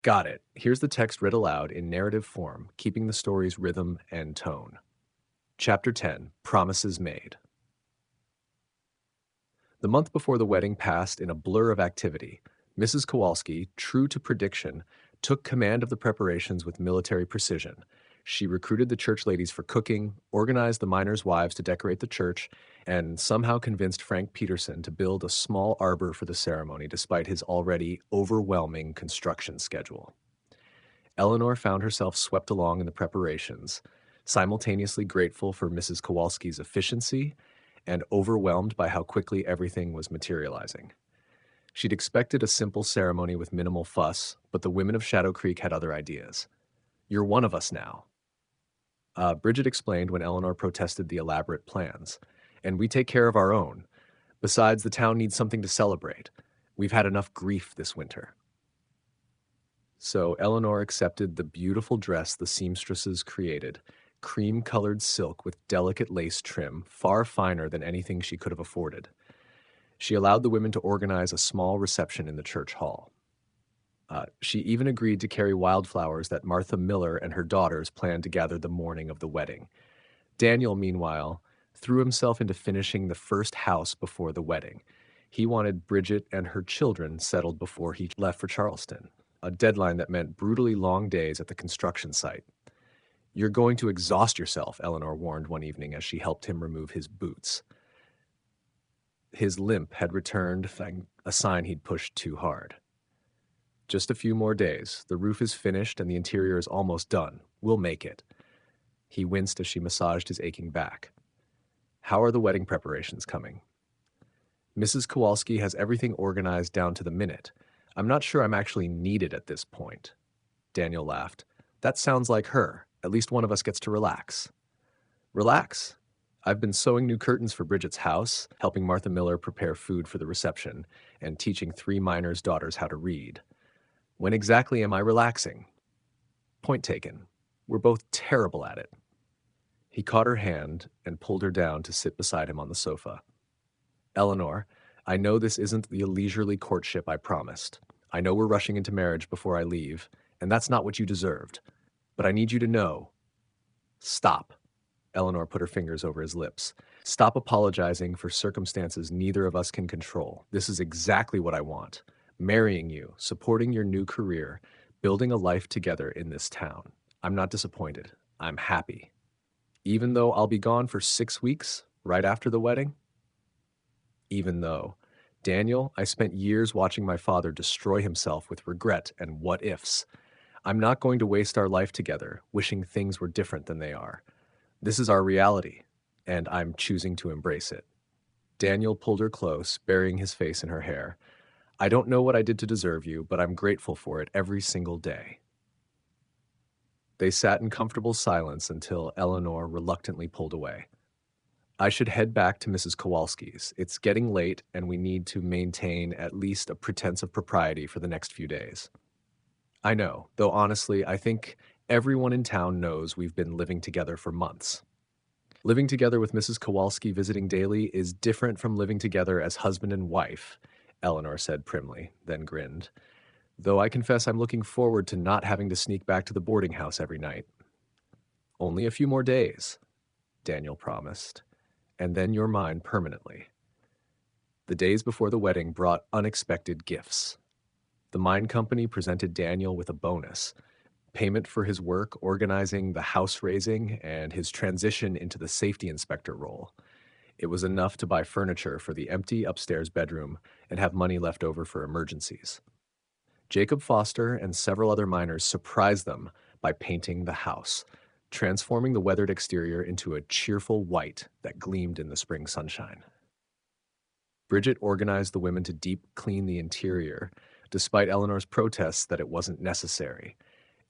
got it. Here's the text read aloud in narrative form, keeping the story's rhythm and tone. Chapter 10, Promises Made. The month before the wedding passed in a blur of activity. Mrs. Kowalski, true to prediction, took command of the preparations with military precision. She recruited the church ladies for cooking, organized the miners' wives to decorate the church, and somehow convinced Frank Peterson to build a small arbor for the ceremony despite his already overwhelming construction schedule. Eleanor found herself swept along in the preparations, simultaneously grateful for Mrs. Kowalski's efficiency and overwhelmed by how quickly everything was materializing. She'd expected a simple ceremony with minimal fuss, but the women of Shadow Creek had other ideas. You're one of us now. Bridget explained when Eleanor protested the elaborate plans. And we take care of our own. Besides, the town needs something to celebrate. We've had enough grief this winter. So Eleanor accepted the beautiful dress the seamstresses created, cream-colored silk with delicate lace trim, far finer than anything she could have afforded. She allowed the women to organize a small reception in the church hall. She even agreed to carry wildflowers that Martha Miller and her daughters planned to gather the morning of the wedding. Daniel, meanwhile, threw himself into finishing the first house before the wedding. He wanted Bridget and her children settled before he left for Charleston, a deadline that meant brutally long days at the construction site. You're going to exhaust yourself, Eleanor warned one evening as she helped him remove his boots. His limp had returned, a sign he'd pushed too hard. Just a few more days. The roof is finished and the interior is almost done. We'll make it. He winced as she massaged his aching back. How are the wedding preparations coming? Mrs. Kowalski has everything organized down to the minute. I'm not sure I'm actually needed at this point. Daniel laughed. That sounds like her. At least one of us gets to relax. Relax? I've been sewing new curtains for Bridget's house, helping Martha Miller prepare food for the reception, and teaching 3 miners' daughters how to read. When exactly am I relaxing? Point taken. We're both terrible at it. He caught her hand and pulled her down to sit beside him on the sofa. Eleanor, I know this isn't the leisurely courtship I promised. I know we're rushing into marriage before I leave, and that's not what you deserved. But I need you to know. Stop. Eleanor put her fingers over his lips. Stop apologizing for circumstances neither of us can control. This is exactly what I want. Marrying you, supporting your new career, building a life together in this town. I'm not disappointed. I'm happy. Even though I'll be gone for 6 weeks, right after the wedding? Even though. Daniel, I spent years watching my father destroy himself with regret and what-ifs. I'm not going to waste our life together, wishing things were different than they are. This is our reality, and I'm choosing to embrace it. Daniel pulled her close, burying his face in her hair. I don't know what I did to deserve you, but I'm grateful for it every single day. They sat in comfortable silence until Eleanor reluctantly pulled away. I should head back to Mrs. Kowalski's. It's getting late, and we need to maintain at least a pretense of propriety for the next few days. I know, though honestly, I think everyone in town knows we've been living together for months. Living together with Mrs. Kowalski visiting daily is different from living together as husband and wife, Eleanor said primly, then grinned. Though I confess I'm looking forward to not having to sneak back to the boarding house every night. Only a few more days, Daniel promised, and then you're mine permanently. The days before the wedding brought unexpected gifts. The mine company presented Daniel with a bonus, payment for his work organizing the house raising and his transition into the safety inspector role. It was enough to buy furniture for the empty upstairs bedroom and have money left over for emergencies. Jacob Foster and several other miners surprised them by painting the house, transforming the weathered exterior into a cheerful white that gleamed in the spring sunshine. Bridget organized the women to deep clean the interior, despite Eleanor's protests that it wasn't necessary.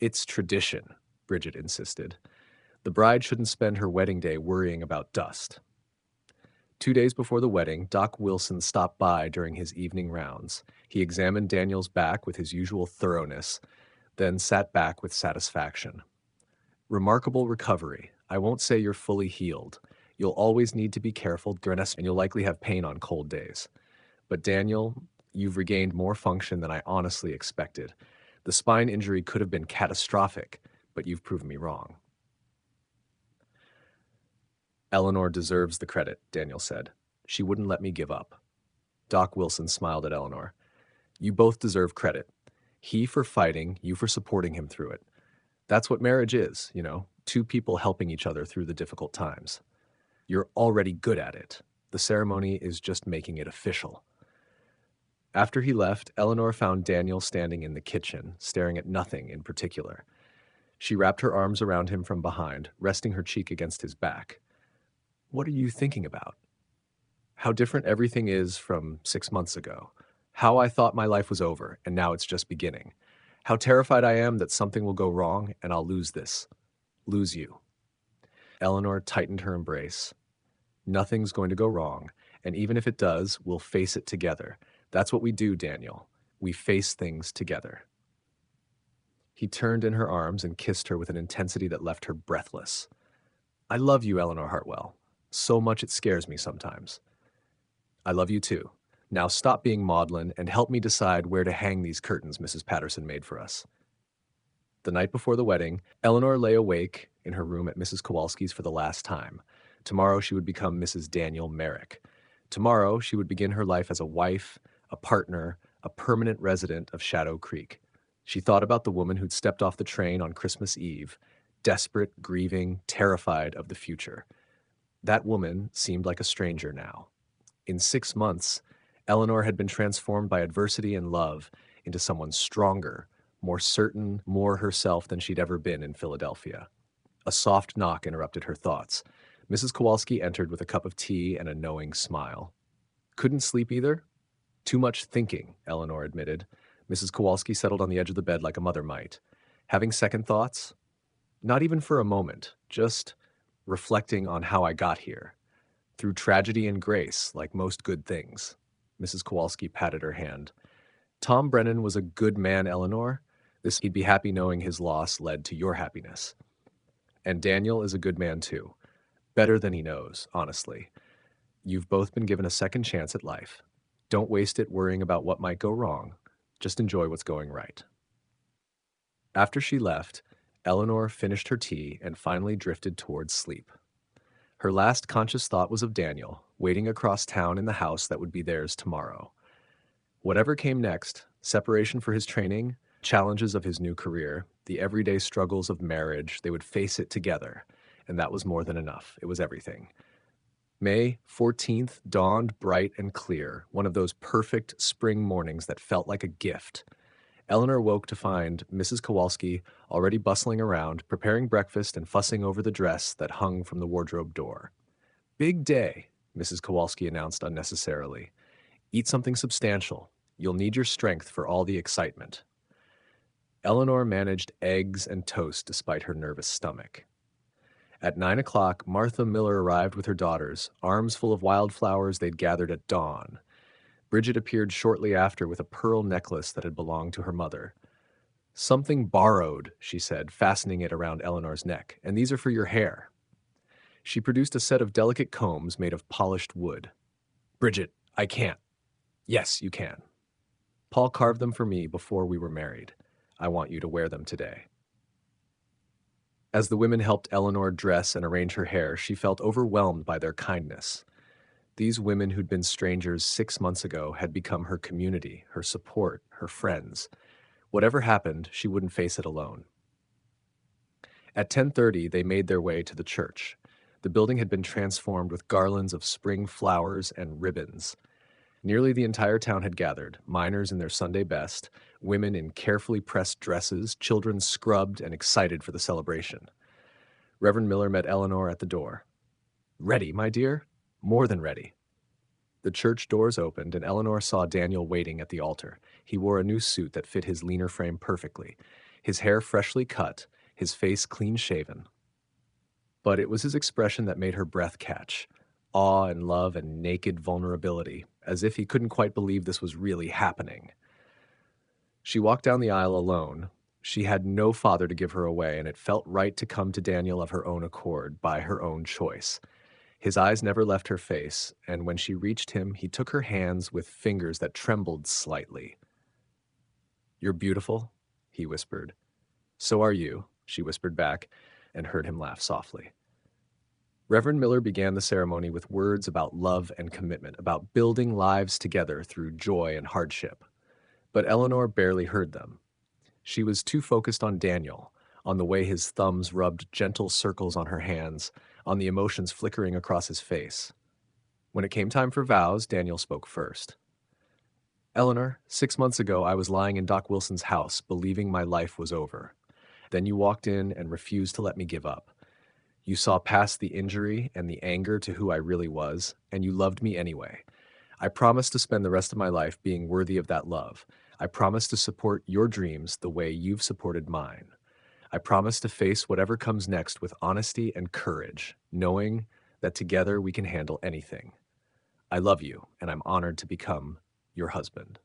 It's tradition, Bridget insisted. The bride shouldn't spend her wedding day worrying about dust. 2 days before the wedding, Doc Wilson stopped by during his evening rounds. He examined Daniel's back with his usual thoroughness, then sat back with satisfaction. Remarkable recovery. I won't say you're fully healed. You'll always need to be careful, and you'll likely have pain on cold days. But Daniel, you've regained more function than I honestly expected. The spine injury could have been catastrophic, but you've proven me wrong. Eleanor deserves the credit, Daniel said. She wouldn't let me give up. Doc Wilson smiled at Eleanor. You both deserve credit. He for fighting, you for supporting him through it. That's what marriage is, two people helping each other through the difficult times. You're already good at it. The ceremony is just making it official. After he left, Eleanor found Daniel standing in the kitchen, staring at nothing in particular. She wrapped her arms around him from behind, resting her cheek against his back. What are you thinking about? How different everything is from 6 months ago. How I thought my life was over, and now it's just beginning. How terrified I am that something will go wrong, and I'll lose this. Lose you. Eleanor tightened her embrace. Nothing's going to go wrong, and even if it does, we'll face it together. That's what we do, Daniel. We face things together. He turned in her arms and kissed her with an intensity that left her breathless. I love you, Eleanor Hartwell. So much it scares me sometimes. I love you too. Now stop being maudlin and help me decide where to hang these curtains Mrs. Patterson made for us. The night before the wedding, Eleanor lay awake in her room at Mrs. Kowalski's for the last time. Tomorrow she would become Mrs. Daniel Merrick. Tomorrow she would begin her life as a wife, a partner, a permanent resident of Shadow Creek. She thought about the woman who'd stepped off the train on Christmas Eve, desperate, grieving, terrified of the future. That woman seemed like a stranger now. In 6 months, Eleanor had been transformed by adversity and love into someone stronger, more certain, more herself than she'd ever been in Philadelphia. A soft knock interrupted her thoughts. Mrs. Kowalski entered with a cup of tea and a knowing smile. Couldn't sleep either? Too much thinking, Eleanor admitted. Mrs. Kowalski settled on the edge of the bed like a mother might. Having second thoughts? Not even for a moment, just reflecting on how I got here. Through tragedy and grace, like most good things. Mrs. Kowalski patted her hand. Tom Brennan was a good man, Eleanor. He'd be happy knowing his loss led to your happiness. And Daniel is a good man too. Better than he knows, honestly. You've both been given a second chance at life. Don't waste it worrying about what might go wrong. Just enjoy what's going right. After she left, Eleanor finished her tea and finally drifted towards sleep. Her last conscious thought was of Daniel, waiting across town in the house that would be theirs tomorrow. Whatever came next, separation for his training, challenges of his new career, the everyday struggles of marriage, they would face it together, and that was more than enough. It was everything. May 14th dawned bright and clear, one of those perfect spring mornings that felt like a gift. Eleanor woke to find Mrs. Kowalski already bustling around, preparing breakfast and fussing over the dress that hung from the wardrobe door. Big day, Mrs. Kowalski announced unnecessarily. Eat something substantial. You'll need your strength for all the excitement. Eleanor managed eggs and toast despite her nervous stomach. At 9 o'clock, Martha Miller arrived with her daughters, arms full of wildflowers they'd gathered at dawn. Bridget appeared shortly after with a pearl necklace that had belonged to her mother. Something borrowed, she said, fastening it around Eleanor's neck, and these are for your hair. She produced a set of delicate combs made of polished wood. Bridget, I can't. Yes, you can. Paul carved them for me before we were married. I want you to wear them today. As the women helped Eleanor dress and arrange her hair, she felt overwhelmed by their kindness. These women who'd been strangers 6 months ago had become her community, her support, her friends. Whatever happened, she wouldn't face it alone. At 10:30, they made their way to the church. The building had been transformed with garlands of spring flowers and ribbons. Nearly the entire town had gathered, miners in their Sunday best, women in carefully pressed dresses, children scrubbed and excited for the celebration. Reverend Miller met Eleanor at the door. "Ready, my dear?" "More than ready." The church doors opened, and Eleanor saw Daniel waiting at the altar. He wore a new suit that fit his leaner frame perfectly, his hair freshly cut, his face clean-shaven. But it was his expression that made her breath catch, awe and love and naked vulnerability, as if he couldn't quite believe this was really happening. She walked down the aisle alone. She had no father to give her away, and it felt right to come to Daniel of her own accord, by her own choice. His eyes never left her face, and when she reached him, he took her hands with fingers that trembled slightly. "You're beautiful," he whispered. "So are you," she whispered back, and heard him laugh softly. Reverend Miller began the ceremony with words about love and commitment, about building lives together through joy and hardship. But Eleanor barely heard them. She was too focused on Daniel, on the way his thumbs rubbed gentle circles on her hands, on the emotions flickering across his face. When it came time for vows, Daniel spoke first. "Eleanor, 6 months ago I was lying in Doc Wilson's house, believing my life was over. Then you walked in and refused to let me give up. You saw past the injury and the anger to who I really was, and you loved me anyway. I promise to spend the rest of my life being worthy of that love. I promise to support your dreams the way you've supported mine. I promise to face whatever comes next with honesty and courage, knowing that together we can handle anything. I love you, and I'm honored to become your husband."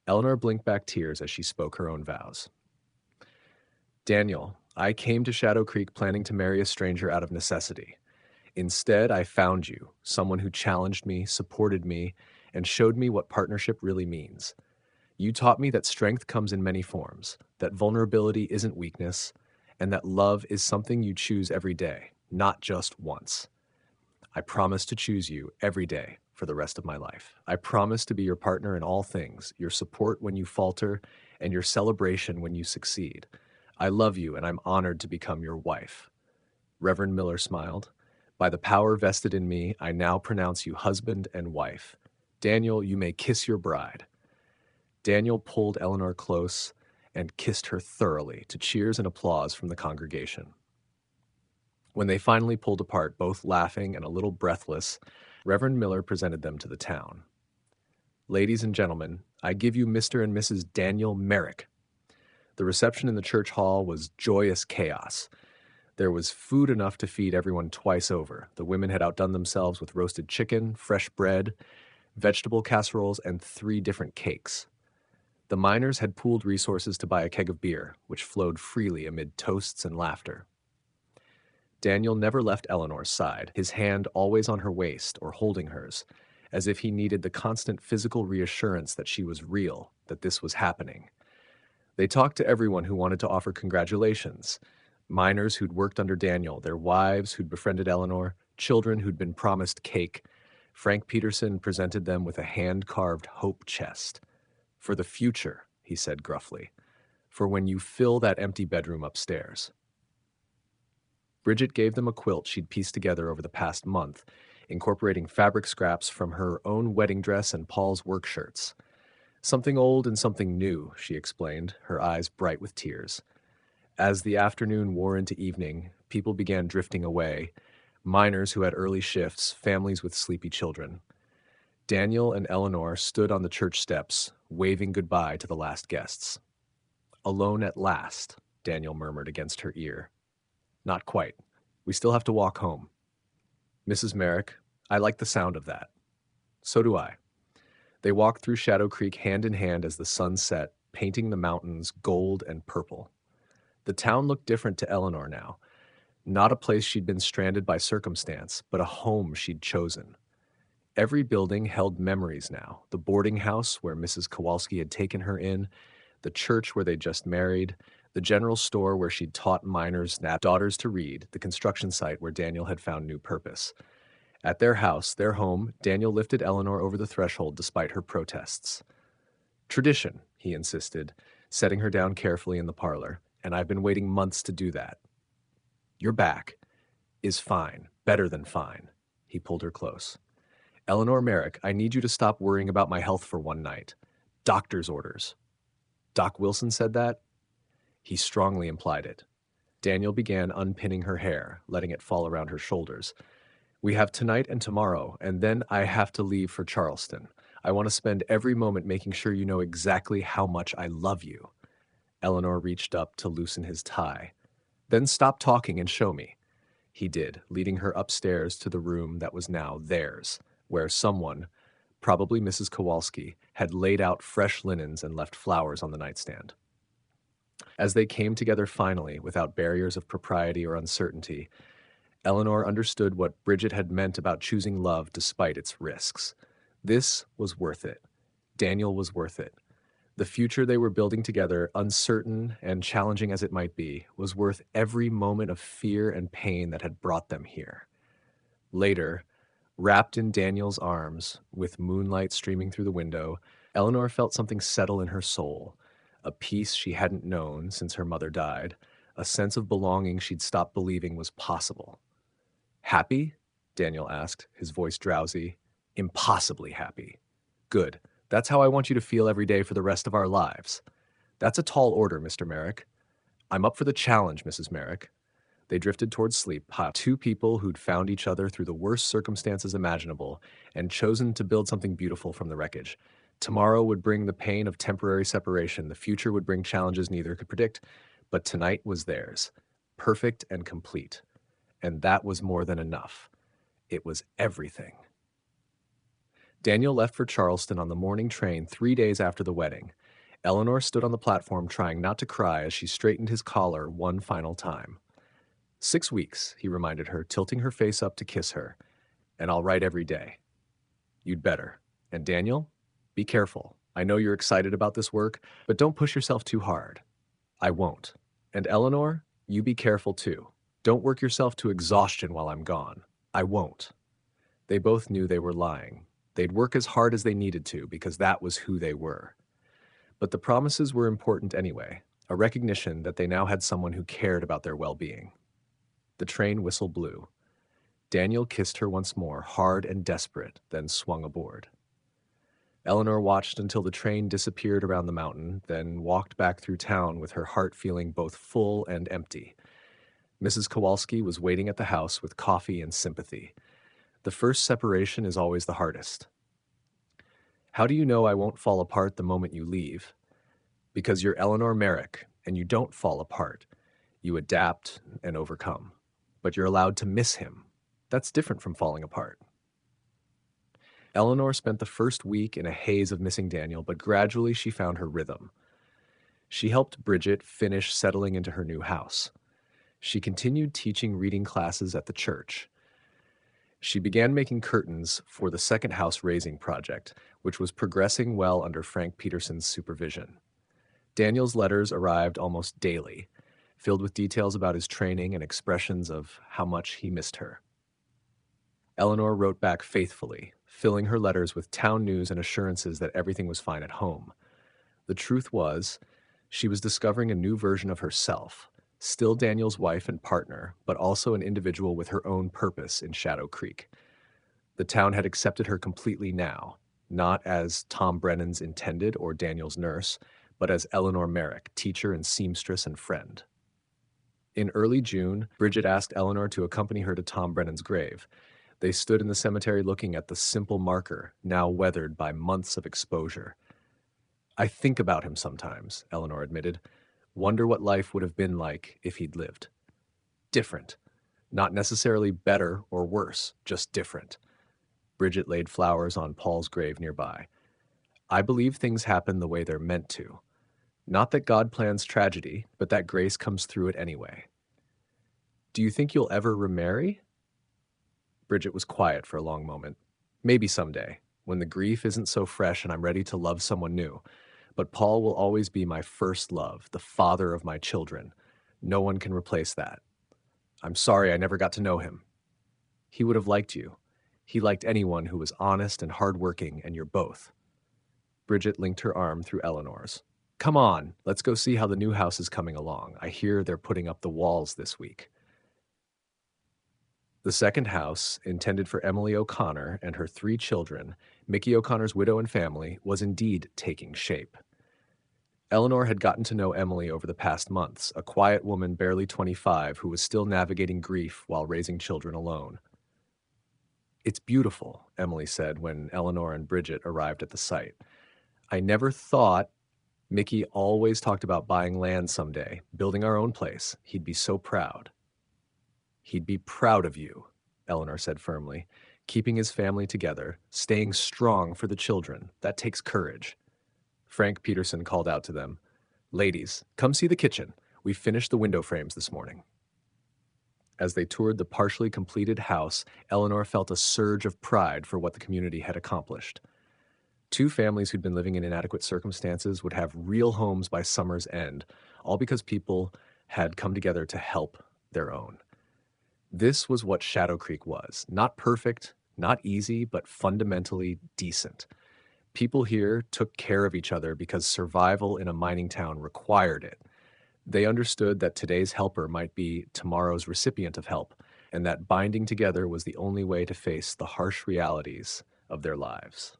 Eleanor blinked back tears as she spoke her own vows. "Daniel, I came to Shadow Creek planning to marry a stranger out of necessity. Instead, I found you, someone who challenged me, supported me, and showed me what partnership really means. You taught me that strength comes in many forms, that vulnerability isn't weakness, and that love is something you choose every day, not just once. I promise to choose you every day for the rest of my life. I promise to be your partner in all things, your support when you falter, and your celebration when you succeed. I love you, and I'm honored to become your wife." Reverend Miller smiled. "By the power vested in me, I now pronounce you husband and wife. Daniel, you may kiss your bride." Daniel pulled Eleanor close and kissed her thoroughly, to cheers and applause from the congregation. When they finally pulled apart, both laughing and a little breathless, Reverend Miller presented them to the town. "Ladies and gentlemen, I give you Mr. and Mrs. Daniel Merrick." The reception in the church hall was joyous chaos. There was food enough to feed everyone twice over. The women had outdone themselves with roasted chicken, fresh bread, vegetable casseroles, and 3 different cakes. The miners had pooled resources to buy a keg of beer, which flowed freely amid toasts and laughter. Daniel never left Eleanor's side, his hand always on her waist or holding hers, as if he needed the constant physical reassurance that she was real, that this was happening. They talked to everyone who wanted to offer congratulations: miners who'd worked under Daniel, their wives who'd befriended Eleanor, children who'd been promised cake. Frank Peterson presented them with a hand-carved hope chest. "For the future," he said gruffly, "for when you fill that empty bedroom upstairs." Bridget gave them a quilt she'd pieced together over the past month, incorporating fabric scraps from her own wedding dress and Paul's work shirts. "Something old and something new," she explained, her eyes bright with tears. As the afternoon wore into evening, people began drifting away, miners who had early shifts, families with sleepy children. Daniel and Eleanor stood on the church steps, waving goodbye to the last guests. "Alone at last," Daniel murmured against her ear. "Not quite. We still have to walk home." "Mrs. Merrick, I like the sound of that." "So do I." They walked through Shadow Creek hand in hand as the sun set, painting the mountains gold and purple. The town looked different to Eleanor now. Not a place she'd been stranded by circumstance, but a home she'd chosen. Every building held memories now: the boarding house where Mrs. Kowalski had taken her in, the church where they'd just married, the general store where she'd taught miners' daughters to read, the construction site where Daniel had found new purpose. At their house, their home, Daniel lifted Eleanor over the threshold despite her protests. "Tradition," he insisted, setting her down carefully in the parlor, "and I've been waiting months to do that." "You're back. Is fine. Better than fine." He pulled her close. Eleanor Merrick, I need you to stop worrying about my health for one night. Doctor's orders. Doc Wilson said that? He strongly implied it. Daniel began unpinning her hair, letting it fall around her shoulders. We have tonight and tomorrow, and then I have to leave for Charleston. I want to spend every moment making sure you know exactly how much I love you. Eleanor reached up to loosen his tie. Then stop talking and show me. He did, leading her upstairs to the room that was now theirs, where someone, probably Mrs. Kowalski, had laid out fresh linens and left flowers on the nightstand. As they came together finally, without barriers of propriety or uncertainty, Eleanor understood what Bridget had meant about choosing love despite its risks. This was worth it. Daniel was worth it. The future they were building together, uncertain and challenging as it might be, was worth every moment of fear and pain that had brought them here. Later, wrapped in Daniel's arms, with moonlight streaming through the window, Eleanor felt something settle in her soul, a peace she hadn't known since her mother died, a sense of belonging she'd stopped believing was possible. Happy? Daniel asked, his voice drowsy. Impossibly happy. Good. That's how I want you to feel every day for the rest of our lives. That's a tall order, Mr. Merrick. I'm up for the challenge, Mrs. Merrick. They drifted towards sleep, two people who'd found each other through the worst circumstances imaginable and chosen to build something beautiful from the wreckage. Tomorrow would bring the pain of temporary separation. The future would bring challenges neither could predict, but tonight was theirs, perfect and complete. And that was more than enough. It was everything. Daniel left for Charleston on the morning train 3 days after the wedding. Eleanor stood on the platform trying not to cry as she straightened his collar one final time. 6 weeks, he reminded her, tilting her face up to kiss her. And I'll write every day. You'd better. And Daniel, be careful. I know you're excited about this work, but don't push yourself too hard. I won't. And Eleanor, you be careful too. Don't work yourself to exhaustion while I'm gone. I won't. They both knew they were lying. They'd work as hard as they needed to because that was who they were. But the promises were important anyway, a recognition that they now had someone who cared about their well-being. The train whistle blew. Daniel kissed her once more, hard and desperate, then swung aboard. Eleanor watched until the train disappeared around the mountain, then walked back through town with her heart feeling both full and empty. Mrs. Kowalski was waiting at the house with coffee and sympathy. The first separation is always the hardest. How do you know I won't fall apart the moment you leave? Because you're Eleanor Merrick, and you don't fall apart. You adapt and overcome. But you're allowed to miss him. That's different from falling apart. Eleanor spent the first week in a haze of missing Daniel, but gradually she found her rhythm. She helped Bridget finish settling into her new house. She continued teaching reading classes at the church. She began making curtains for the second house raising project, which was progressing well under Frank Peterson's supervision. Daniel's letters arrived almost daily, filled with details about his training and expressions of how much he missed her. Eleanor wrote back faithfully, filling her letters with town news and assurances that everything was fine at home. The truth was, she was discovering a new version of herself, still Daniel's wife and partner, but also an individual with her own purpose in Shadow Creek. The town had accepted her completely now, not as Tom Brennan's intended or Daniel's nurse, but as Eleanor Merrick, teacher and seamstress and friend. In early June, Bridget asked Eleanor to accompany her to Tom Brennan's grave. They stood in the cemetery looking at the simple marker, now weathered by months of exposure. I think about him sometimes, Eleanor admitted. Wonder what life would have been like if he'd lived. Different. Not necessarily better or worse, just different. Bridget laid flowers on Paul's grave nearby. I believe things happen the way they're meant to. Not that God plans tragedy, but that grace comes through it anyway. Do you think you'll ever remarry? Bridget was quiet for a long moment. Maybe someday, when the grief isn't so fresh and I'm ready to love someone new. But Paul will always be my first love, the father of my children. No one can replace that. I'm sorry I never got to know him. He would have liked you. He liked anyone who was honest and hardworking, and you're both. Bridget linked her arm through Eleanor's. Come on, let's go see how the new house is coming along. I hear they're putting up the walls this week. The second house, intended for Emily O'Connor and her 3 children, Mickey O'Connor's widow and family, was indeed taking shape. Eleanor had gotten to know Emily over the past months, a quiet woman barely 25 who was still navigating grief while raising children alone. "It's beautiful," Emily said when Eleanor and Bridget arrived at the site. "I never thought Mickey always talked about buying land someday, building our own place. He'd be so proud." "He'd be proud of you," Eleanor said firmly. "Keeping his family together, staying strong for the children, that takes courage." Frank Peterson called out to them, "Ladies, come see the kitchen. We finished the window frames this morning." As they toured the partially completed house, Eleanor felt a surge of pride for what the community had accomplished. 2 families who'd been living in inadequate circumstances would have real homes by summer's end, all because people had come together to help their own. This was what Shadow Creek was. Not perfect, not easy, but fundamentally decent. People here took care of each other because survival in a mining town required it. They understood that today's helper might be tomorrow's recipient of help, and that binding together was the only way to face the harsh realities of their lives.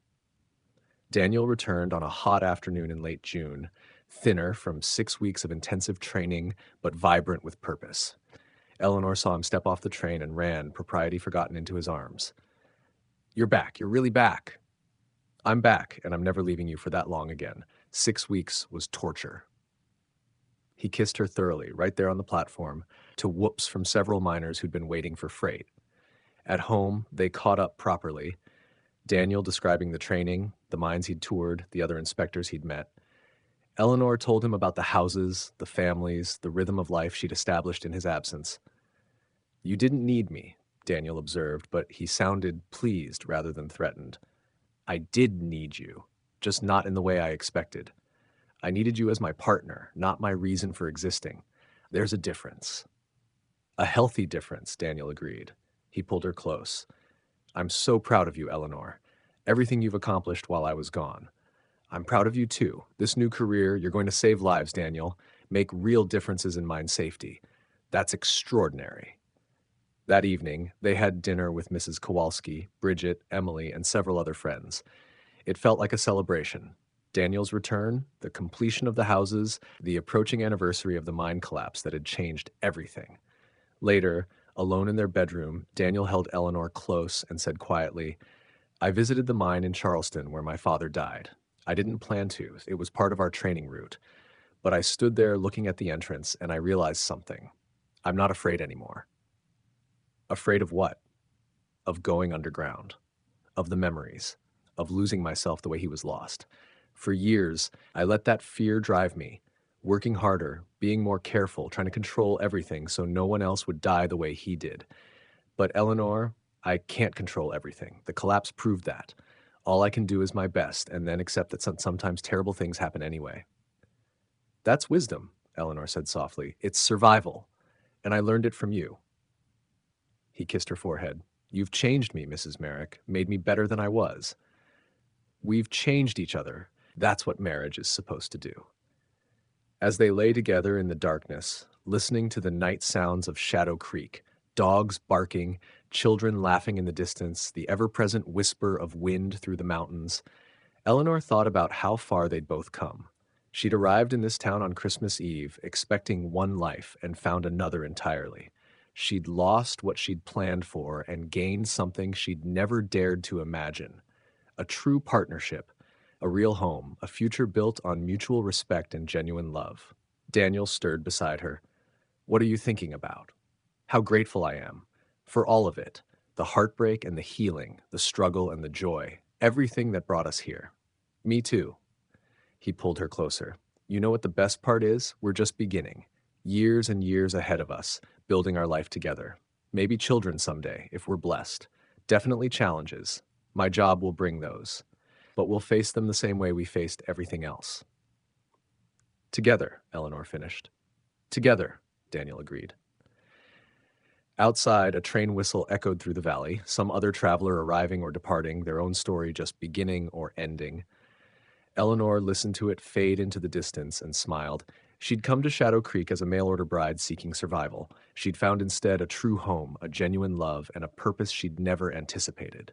Daniel returned on a hot afternoon in late June, thinner from 6 weeks of intensive training, but vibrant with purpose. Eleanor saw him step off the train and ran, propriety forgotten, into his arms. "You're back. You're really back." "I'm back, and I'm never leaving you for that long again. 6 weeks was torture." He kissed her thoroughly, right there on the platform, to whoops from several miners who'd been waiting for freight. At home, they caught up properly, Daniel describing the training, the mines he'd toured, the other inspectors he'd met. Eleanor told him about the houses, the families, the rhythm of life she'd established in his absence. "You didn't need me," Daniel observed, but he sounded pleased rather than threatened. "I did need you, just not in the way I expected. I needed you as my partner, not my reason for existing. There's a difference." "A healthy difference," Daniel agreed. He pulled her close. "I'm so proud of you, Eleanor. Everything you've accomplished while I was gone. I'm proud of you too. This new career, you're going to save lives, Daniel. Make real differences in mine safety. That's extraordinary." That evening, they had dinner with Mrs. Kowalski, Bridget, Emily, and several other friends. It felt like a celebration. Daniel's return, the completion of the houses, the approaching anniversary of the mine collapse that had changed everything. Later, alone in their bedroom, Daniel held Eleanor close and said quietly, "I visited the mine in Charleston where my father died. I didn't plan to. It was part of our training route. But I stood there looking at the entrance and I realized something. I'm not afraid anymore." Afraid of what? Of going underground. Of the memories. Of losing myself the way he was lost. For years, I let that fear drive me, working harder, being more careful, trying to control everything so no one else would die the way he did. But Eleanor, I can't control everything. The collapse proved that. All I can do is my best, and then accept that sometimes terrible things happen anyway. "That's wisdom," Eleanor said softly. "It's survival, and I learned it from you." He kissed her forehead. "You've changed me, Mrs. Merrick, made me better than I was. We've changed each other. That's what marriage is supposed to do." As they lay together in the darkness, listening to the night sounds of Shadow Creek, dogs barking, children laughing in the distance, the ever-present whisper of wind through the mountains, Eleanor thought about how far they'd both come. She'd arrived in this town on Christmas Eve, expecting one life, and found another entirely. She'd lost what she'd planned for and gained something she'd never dared to imagine. A true partnership, a real home, a future built on mutual respect and genuine love. Daniel stirred beside her. "What are you thinking about?" "How grateful I am. For all of it. The heartbreak and the healing, the struggle and the joy. Everything that brought us here." "Me too." He pulled her closer. "You know what the best part is? We're just beginning. Years and years ahead of us, building our life together. Maybe children someday, if we're blessed. Definitely challenges. My job will bring those. But we'll face them the same way we faced everything else." "Together," Eleanor finished. "Together," Daniel agreed. Outside, a train whistle echoed through the valley, some other traveler arriving or departing, their own story just beginning or ending. Eleanor listened to it fade into the distance and smiled. She'd come to Shadow Creek as a mail-order bride seeking survival. She'd found instead a true home, a genuine love, and a purpose she'd never anticipated.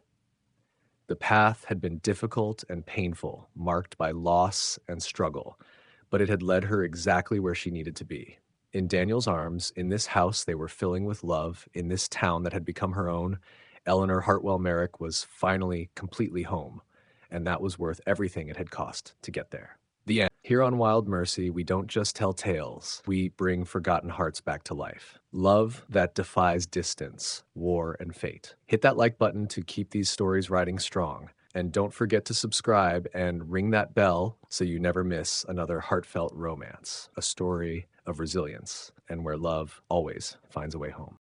The path had been difficult and painful, marked by loss and struggle, but it had led her exactly where she needed to be. In Daniel's arms, in this house they were filling with love, in this town that had become her own, Eleanor Hartwell Merrick was finally completely home, and that was worth everything it had cost to get there. The end. Here on Wild Mercy, we don't just tell tales, we bring forgotten hearts back to life. Love that defies distance, war, and fate. Hit that like button to keep these stories riding strong. And don't forget to subscribe and ring that bell so you never miss another heartfelt romance, a story of resilience, and where love always finds a way home.